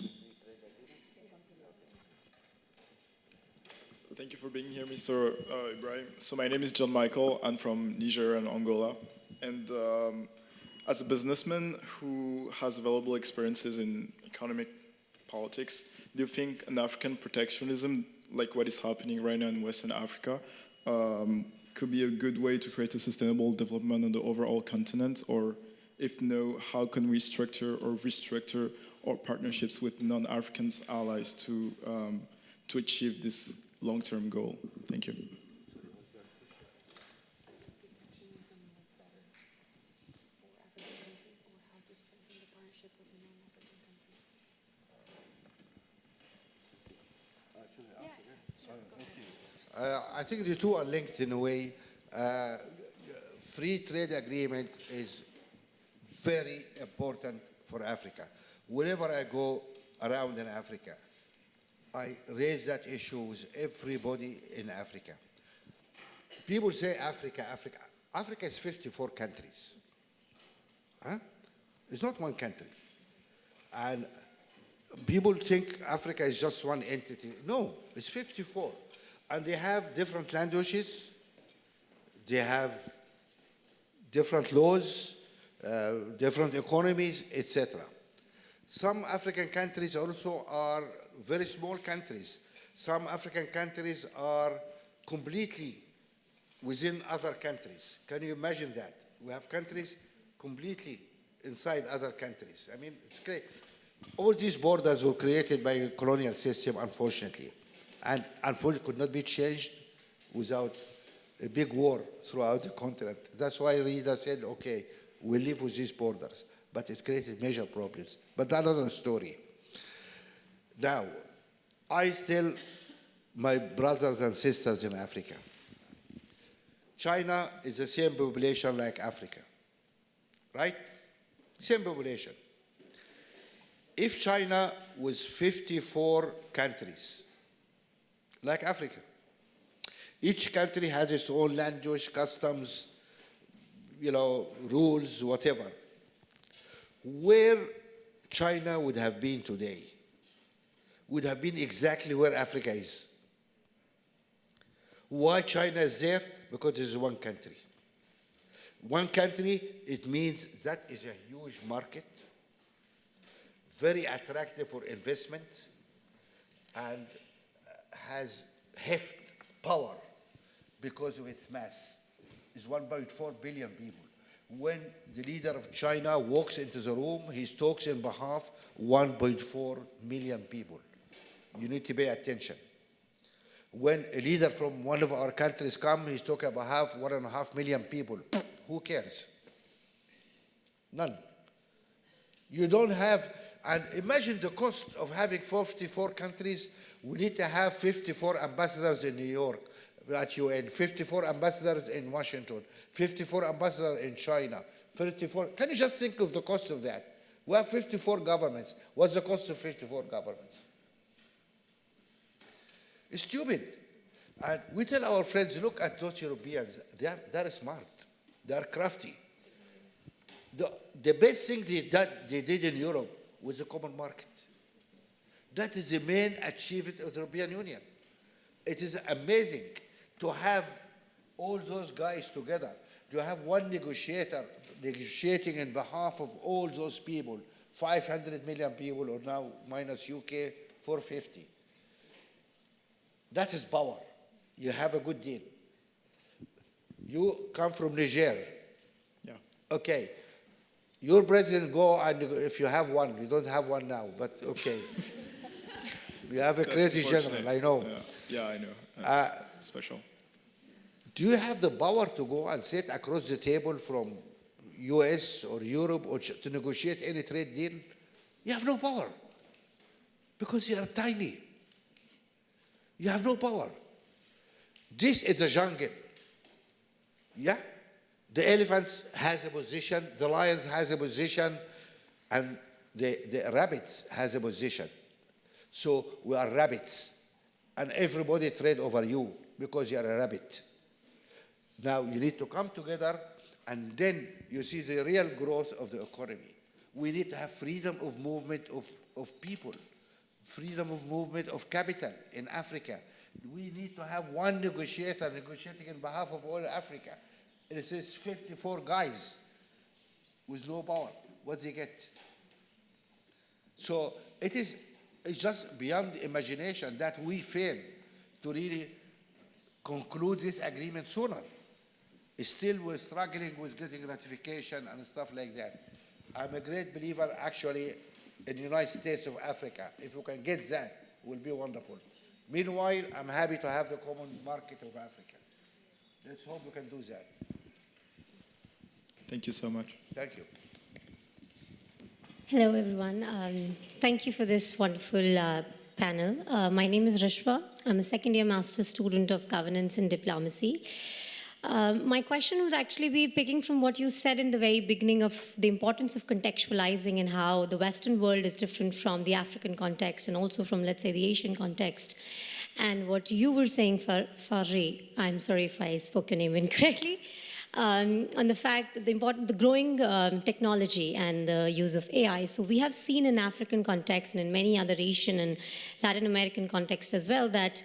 Thank you for being here, Mr. Ibrahim. So my name is John Michael. I'm from Niger and Angola. And as a businessman who has valuable experiences in economic politics, do you think an African protectionism, like what is happening right now in Western Africa, could be a good way to create a sustainable development on the overall continent? Or if no, how can we structure or restructure our partnerships with non-African allies to achieve this long-term goal? Thank you. I think the two are linked in a way. Free trade agreement is very important for Africa. Wherever I go around in Africa, I raise that issue with everybody in Africa. People say Africa, Africa. Africa is 54 countries. Huh? It's not one country. And people think Africa is just one entity. No, it's 54. And they have different languages. They have different laws, different economies, etc. Some African countries also are very small countries. Some African countries are completely within other countries. Can you imagine that? We have countries completely inside other countries. I mean, it's great. All these borders were created by a colonial system, unfortunately. And unfortunately could not be changed without a big war throughout the continent. That's why Rita said, okay, we live with these borders. But it created major problems. But that's another story. Now, I tell my brothers and sisters in Africa, China is the same population like Africa, right? Same population. If China was 54 countries, like Africa, each country has its own language, customs, rules, whatever. Where China would have been today would have been exactly where Africa is. Why China is there? Because it is one country. One country, it means that is a huge market, very attractive for investment, and has heft, power, because of its mass. It's 1.4 billion people. When the leader of China walks into the room, he talks in behalf of 1.4 million people. You need to pay attention. When a leader from one of our countries comes, he's talking on behalf of 1.5 million people. Who cares? None. You don't have, and imagine the cost of having 54 countries. We need to have 54 ambassadors in New York at UN, 54 ambassadors in Washington, 54 ambassadors in China, 54. Can you just think of the cost of that? We have 54 governments. What's the cost of 54 governments? It's stupid. And we tell our friends, look at those Europeans. They're smart. They're crafty. The best thing they did in Europe was the common market. That is the main achievement of the European Union. It is amazing to have all those guys together, to have one negotiator negotiating in behalf of all those people, 500 million people, or now minus UK, 450. That is power. You have a good deal. You come from Niger. Yeah. Okay. Your president go, and if you have one, you don't have one now, but okay. You have a crazy general, I know. Yeah, I know. That's special. Do you have the power to go and sit across the table from US or Europe or to negotiate any trade deal? You have no power because you are tiny. You have no power. This is the jungle. Yeah? The elephants has a position, the lions has a position, and the rabbits has a position. So we are rabbits, and everybody trade over you because you are a rabbit. Now you need to come together, and then you see the real growth of the economy. We need to have freedom of movement of people, freedom of movement of capital in Africa. We need to have one negotiator negotiating on behalf of all Africa. It says 54 guys with no power. What they get? So it's just beyond imagination that we fail to really conclude this agreement sooner. Still, we're struggling with getting ratification and stuff like that. I'm a great believer, actually, in the United States of Africa. If we can get that, it will be wonderful. Meanwhile, I'm happy to have the common market of Africa. Let's hope we can do that. Thank you so much. Thank you. Hello, everyone. Thank you for this wonderful panel. My name is Rishwa. I'm a second-year master's student of governance and diplomacy. My question would actually be picking from what you said in the very beginning of the importance of contextualizing and how the Western world is different from the African context and also from, let's say, the Asian context. And what you were saying, Fary, I'm sorry if I spoke your name incorrectly, on the fact that the growing technology and the use of AI. So we have seen in African context and in many other Asian and Latin American contexts as well that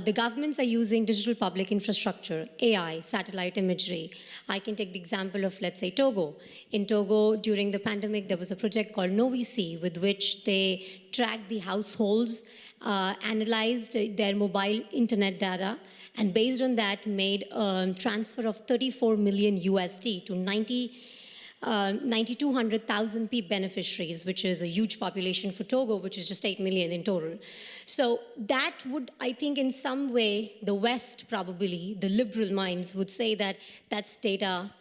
the governments are using digital public infrastructure, AI, satellite imagery. I can take the example of, let's say, Togo. In Togo, during the pandemic, there was a project called Novisi, with which they tracked the households, analyzed their mobile internet data, and based on that, made a transfer of 34 million USD to 90 92,000 beneficiaries, which is a huge population for Togo, which is just 8 million in total. So that would, I think, in some way, the West probably, the liberal minds would say that that's data,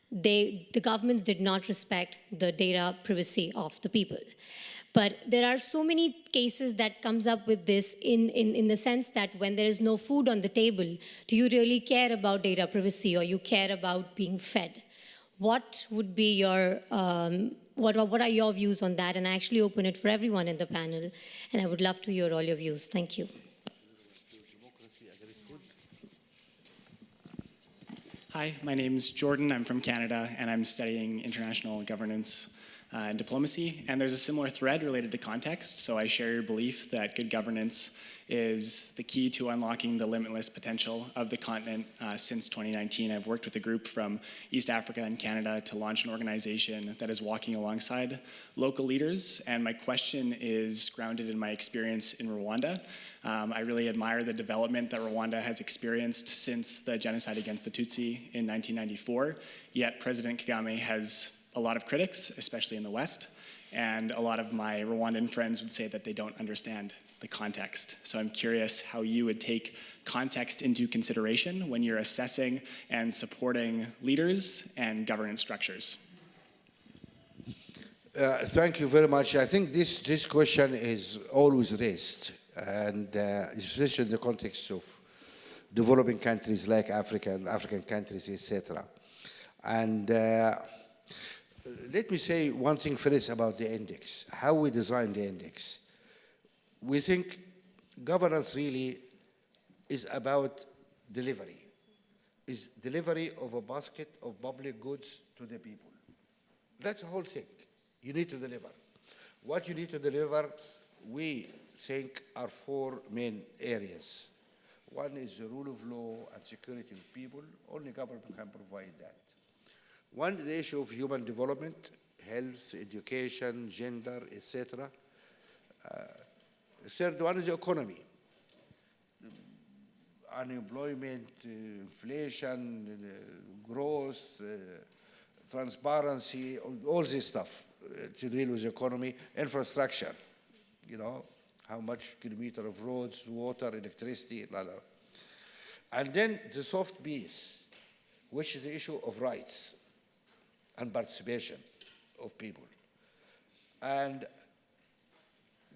the governments did not respect the data privacy of the people. But there are so many cases that comes up with this in the sense that when there is no food on the table, do you really care about data privacy or you care about being fed? What would be your, what are your views on that? And I actually open it for everyone in the panel, and I would love to hear all your views. Thank you. Hi, my name is Jordan. I'm from Canada, and I'm studying international governance and diplomacy. And there's a similar thread related to context. So I share your belief that good governance is the key to unlocking the limitless potential of the continent. Since 2019, I've worked with a group from East Africa and Canada to launch an organization that is walking alongside local leaders. And my question is grounded in my experience in Rwanda. I really admire the development that Rwanda has experienced since the genocide against the Tutsi in 1994. Yet President Kagame has a lot of critics, especially in the West. And a lot of my Rwandan friends would say that they don't understand the context. So I'm curious how you would take context into consideration when you're assessing and supporting leaders and governance structures. Thank you very much. I think this question is always raised, and especially in the context of developing countries like Africa and African countries, etc. And let me say one thing first about the index, how we design the index. We think governance really is about delivery, is delivery of a basket of public goods to the people. That's the whole thing. You need to deliver. What you need to deliver, we think, are four main areas. One is the rule of law and security of people. Only government can provide that. One, the issue of human development, health, education, gender, etc. The third one is the economy. Unemployment, inflation, growth, transparency, all this stuff to deal with the economy, infrastructure, you know, how much kilometer of roads, water, electricity, blah, blah. And then the soft piece, which is the issue of rights and participation of people. And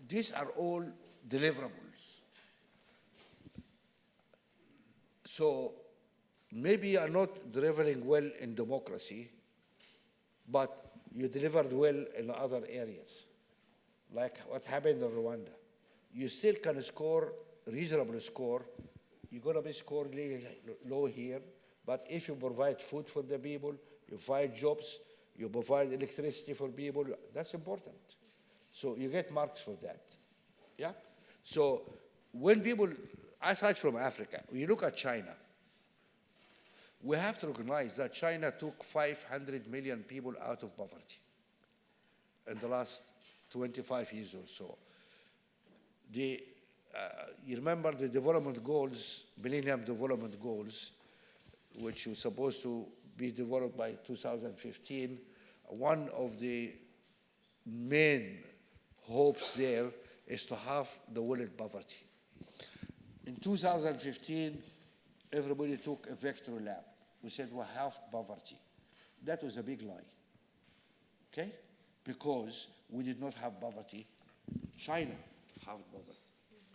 these are all deliverables. So maybe you are not delivering well in democracy, but you delivered well in other areas, like what happened in Rwanda. You still can score reasonable score. You're going to be scored low here, but if you provide food for the people, you provide jobs, you provide electricity for people, that's important. So you get marks for that. Yeah? So when people, aside from Africa, when you look at China, we have to recognize that China took 500 million people out of poverty in the last 25 years or so. You remember the development goals, Millennium Development Goals, which were supposed to be developed by 2015. One of the main hopes there is to halve the world poverty. In 2015, everybody took a vector lab. We said we halved poverty. That was a big lie, okay? Because we did not have poverty. China halved poverty.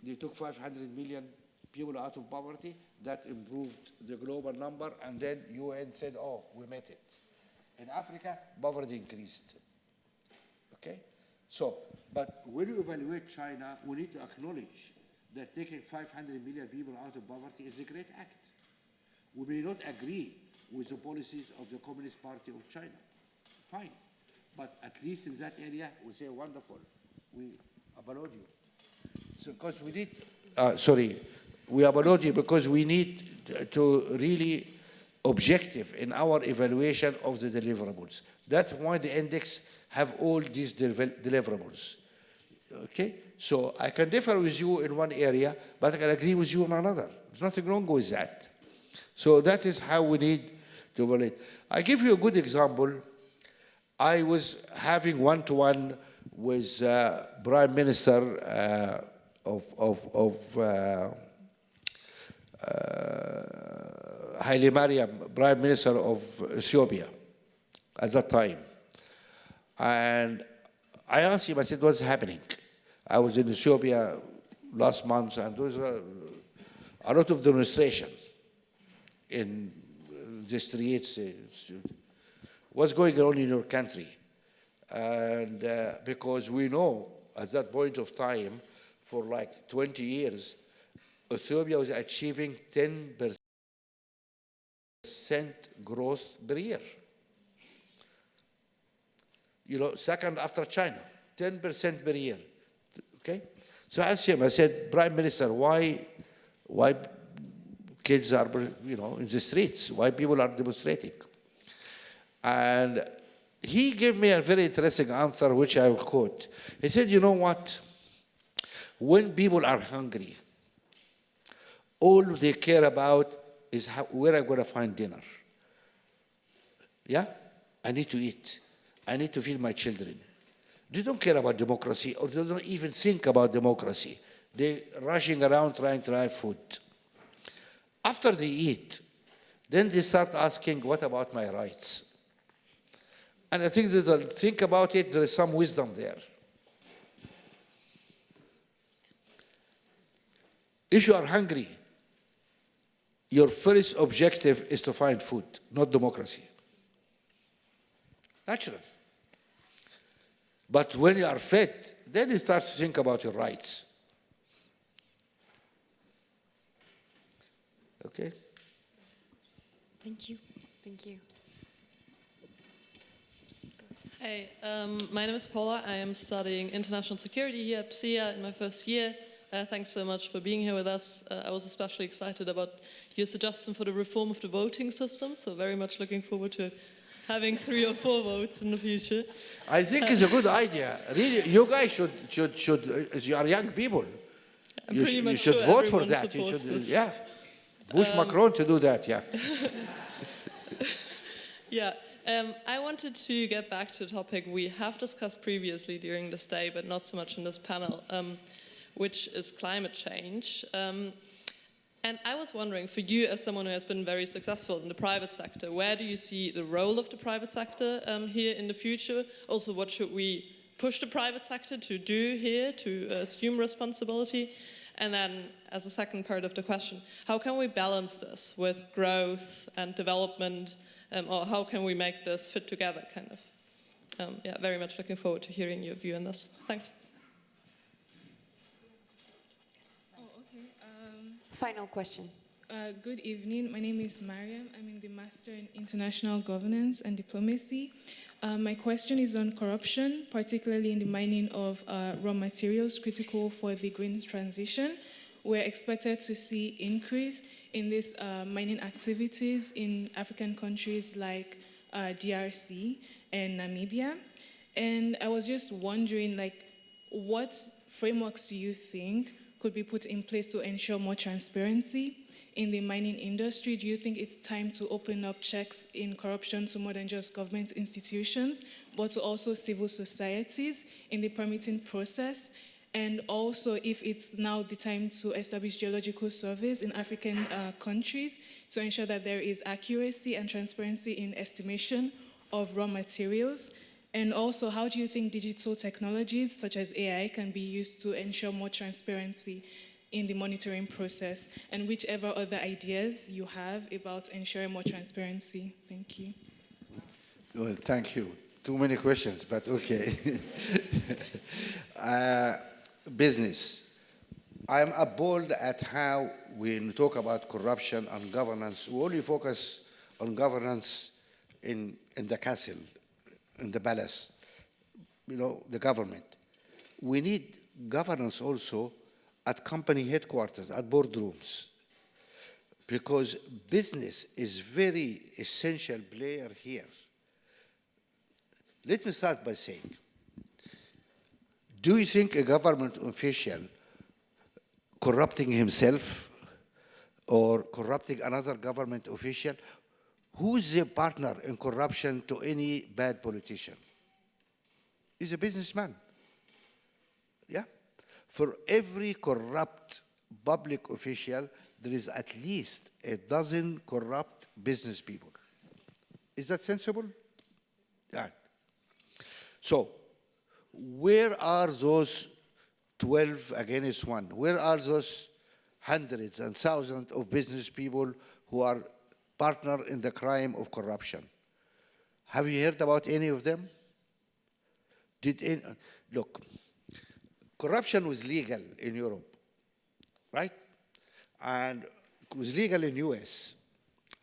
They took 500 million people out of poverty. That improved the global number, and then UN said, oh, we met it. In Africa, poverty increased, okay? So, but when you evaluate China, we need to acknowledge that taking 500 million people out of poverty is a great act. We may not agree with the policies of the Communist Party of China, fine. But at least in that area, we say, wonderful, we applaud you. So, because we need, we applaud you because we need to really objective in our evaluation of the deliverables. That's why the index have all these deliverables, okay? So I can differ with you in one area, but I can agree with you in another. There's nothing wrong with that. So that is how we need to evaluate. I give you a good example. I was having one-to-one with Prime Minister of Haile Mariam, Prime Minister of Ethiopia at that time. And I asked him, I said, what's happening? I was in Ethiopia last month, and there was a lot of demonstration in the streets. What's going on in your country? And because we know at that point of time, for like 20 years, Ethiopia was achieving 10% growth per year. You know, second after China, 10% per year. Okay? So I asked him, I said, Prime Minister, why kids are, you know, in the streets? Why people are demonstrating? And he gave me a very interesting answer, which I will quote. He said, you know what? When people are hungry, all they care about is where I'm going to find dinner. Yeah? I need to eat. I need to feed my children. They don't care about democracy, or they don't even think about democracy. They're rushing around trying to have food. After they eat, then they start asking, what about my rights? And I think that they'll think about it, there is some wisdom there. If you are hungry, your first objective is to find food, not democracy. Natural. But when you are fed, then you start to think about your rights. Okay? Thank you. Thank you. Hey, my name is Paula. I am studying international security here at PSIA in my first year. Thanks so much for being here with us. I was especially excited about your suggestion for the reform of the voting system, so very much looking forward to having 3 or 4 votes in the future. I think it's a good idea. Really, you guys should you are young people. You should vote for that. You should, yeah. Push Macron to do that, yeah. Yeah. I wanted to get back to a topic we have discussed previously during this day, but not so much in this panel, which is climate change. And I was wondering, for you as someone who has been very successful in the private sector, where do you see the role of the private sector here in the future? Also, what should we push the private sector to do here to assume responsibility? And then, as a second part of the question, how can we balance this with growth and development, or how can we make this fit together, kind of? Yeah, very much looking forward to hearing your view on this. Thanks. Final question. Good evening. My name is Maria. I'm in the Master in International Governance and Diplomacy. My question is on corruption, particularly in the mining of raw materials critical for the green transition. We're expected to see increase in these mining activities in African countries like DRC and Namibia. And I was just wondering, like, what frameworks do you think could be put in place to ensure more transparency in the mining industry? Do you think it's time to open up checks in corruption to more than just government institutions, but to also civil societies in the permitting process? And also, if it's now the time to establish geological surveys in African countries to ensure that there is accuracy and transparency in estimation of raw materials? And also, how do you think digital technologies such as AI can be used to ensure more transparency in the monitoring process? And whichever other ideas you have about ensuring more transparency. Thank you. Well, thank you. Too many questions, but okay. Business. I'm appalled at how when we talk about corruption and governance, we only focus on governance in the castle, in the palace, you know, the government. We need governance also at company headquarters, at boardrooms, because business is very essential player here. Let me start by saying, do you think a government official corrupting himself or corrupting another government official, who's the partner in corruption to any bad politician? is a businessman. Yeah? For every corrupt public official, there is at least a dozen corrupt business people. Is that sensible? Yeah. So, where are those 12 against 1? Where are those hundreds and thousands of business people who are partner in the crime of corruption? Have you heard about any of them? Look, corruption was legal in Europe, right? And it was legal in US.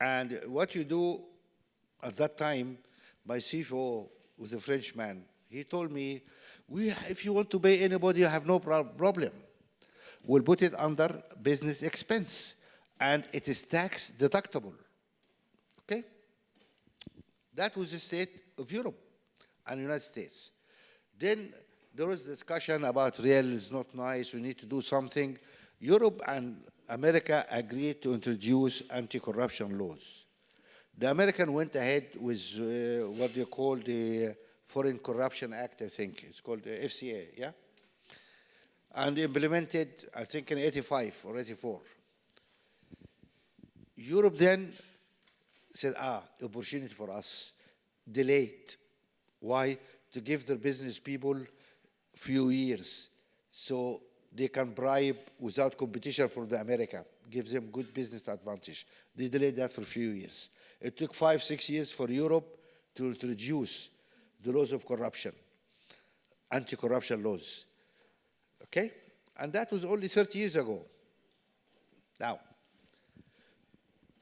And what you do at that time, my CFO was a Frenchman. He told me, if you want to pay anybody, you have no problem. We'll put it under business expense, and it is tax deductible. Okay? That was the state of Europe and the United States. Then there was discussion about real is not nice, we need to do something. Europe and America agreed to introduce anti-corruption laws. The American went ahead with what they call the Foreign Corruption Act, I think. It's called the FCA, yeah? And implemented, I think, in 85 or 84. Europe then said, opportunity for us, delayed. Why? To give the business people few years so they can bribe without competition from the America, gives them good business advantage. They delayed that for a few years. It took 5, 6 years for Europe to introduce the laws of corruption, anti-corruption laws. Okay? And that was only 30 years ago. Now,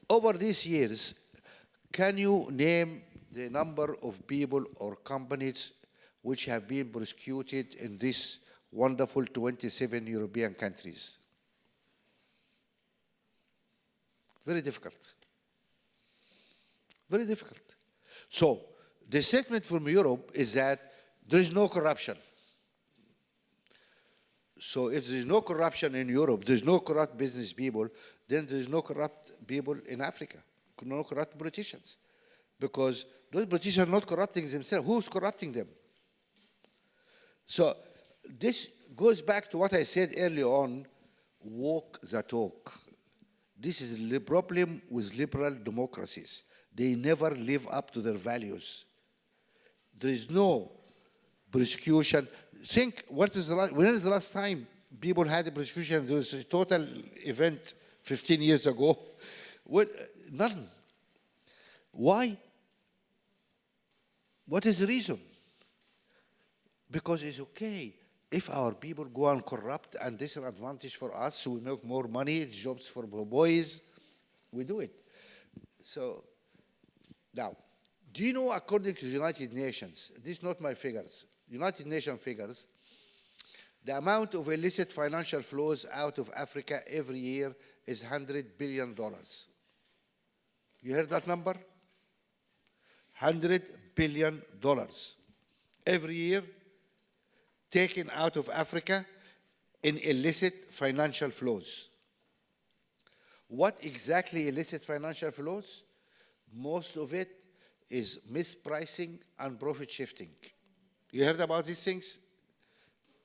over these years, can you name the number of people or companies which have been prosecuted in this wonderful 27 European countries? Very difficult. Very difficult. So, the statement from Europe is that there is no corruption. So if there is no corruption in Europe, there is no corrupt business people, then there is no corrupt people in Africa, no corrupt politicians. Because those politicians are not corrupting themselves. Who's corrupting them? So this goes back to what I said earlier on, walk the talk. This is the problem with liberal democracies. They never live up to their values. There is no prosecution. Think, when is the last time people had a prosecution? There was a total event 15 years ago. None. Why? What is the reason? Because it's okay. If our people go on corrupt and this is an advantage for us, we make more money, jobs for boys, we do it. So, now, do you know, according to the United Nations, these are not my figures, United Nations figures, the amount of illicit financial flows out of Africa every year is $100 billion. You heard that number? $100 billion every year taken out of Africa in illicit financial flows. What exactly illicit financial flows? Most of it is mispricing and profit shifting. You heard about these things?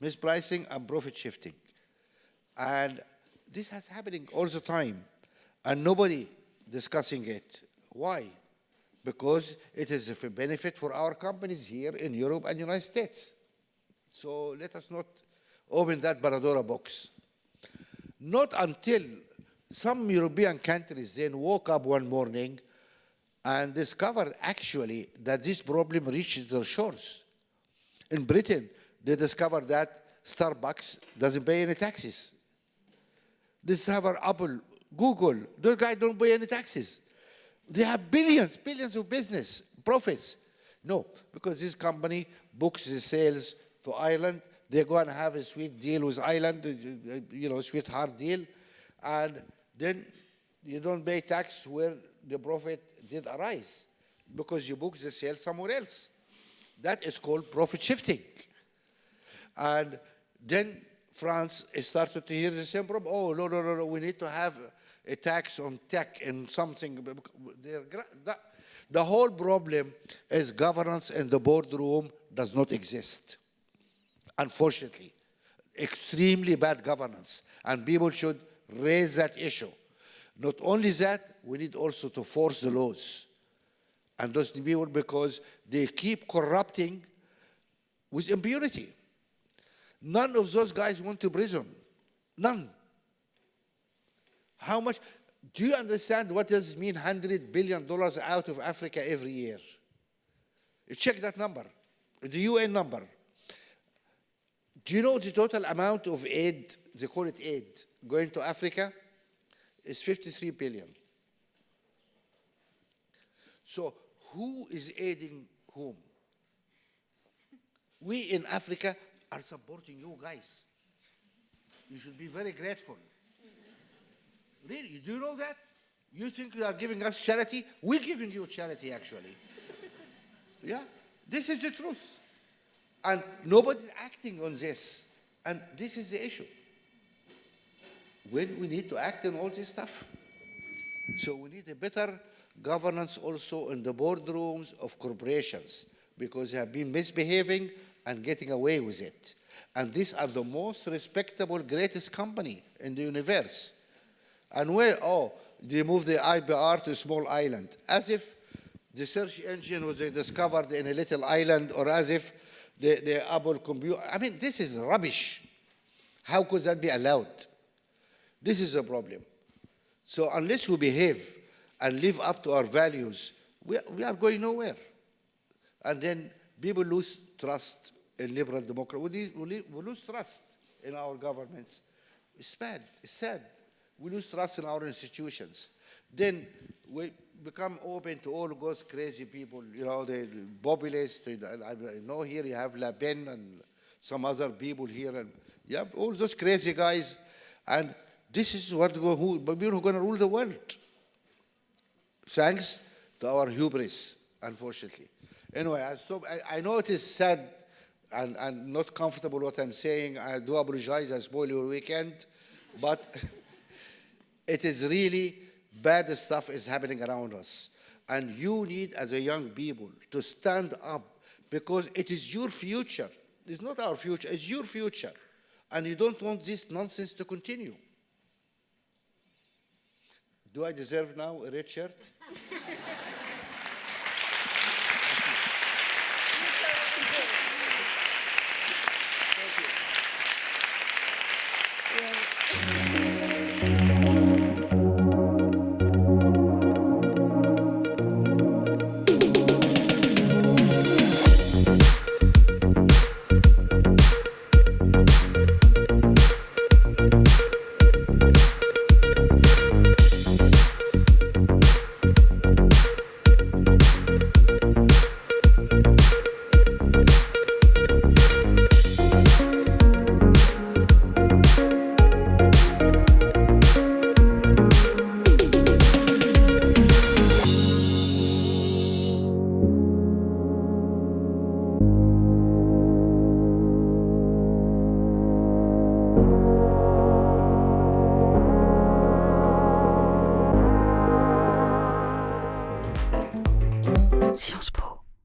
Mispricing and profit shifting. And this is happening all the time, and nobody discussing it. Why? Because it is a benefit for our companies here in Europe and the United States. So let us not open that Pandora box. Not until some European countries then woke up one morning and discovered actually that this problem reaches their shores. In Britain, they discovered that Starbucks doesn't pay any taxes. They discovered Apple, Google, those guys don't pay any taxes. They have billions of business profits. No, because this company books the sales to Ireland. They're going to have a sweet deal with Ireland, sweetheart deal. And then you don't pay tax where the profit did arise because you book the sale somewhere else. That is called profit shifting. And then France started to hear the same problem. Oh, no, we need to have a tax on tech and something. The whole problem is governance in the boardroom does not exist. Unfortunately, extremely bad governance, and people should raise that issue. Not only that, we need also to force the laws. And those people, because they keep corrupting with impunity. None of those guys went to prison. None. How much? Do you understand what does it mean $100 billion out of Africa every year? Check that number, the UN number. Do you know the total amount of aid, they call it aid, going to Africa? Is 53 billion. So who is aiding whom? We in Africa are supporting you guys. You should be very grateful. Really, do you know that? You think you are giving us charity? We're giving you charity, actually. Yeah, this is the truth. And nobody's acting on this. And this is the issue. When we need to act on all this stuff. So we need a better governance also in the boardrooms of corporations, because they have been misbehaving and getting away with it. And these are the most respectable, greatest company in the universe. And where, they moved the IBR to a small island, as if the search engine was discovered in a little island, or as if the Apple computer. I mean, this is rubbish. How could that be allowed? This is a problem. So unless we behave and live up to our values, we are going nowhere. And then people lose trust in liberal democracy. We lose trust in our governments. It's bad. It's sad. We lose trust in our institutions. Then we become open to all those crazy people, the populists. I know here you have Le Pen and some other people here. And you have all those crazy guys. And this is people who are going to rule the world. Thanks to our hubris, unfortunately. Anyway, I know it is sad and not comfortable what I'm saying. I do apologize. I spoil your weekend. But it is really bad stuff is happening around us. And you need, as a young people, to stand up, because it is your future. It's not our future. It's your future. And you don't want this nonsense to continue. Do I deserve now a red shirt? Sciences Po.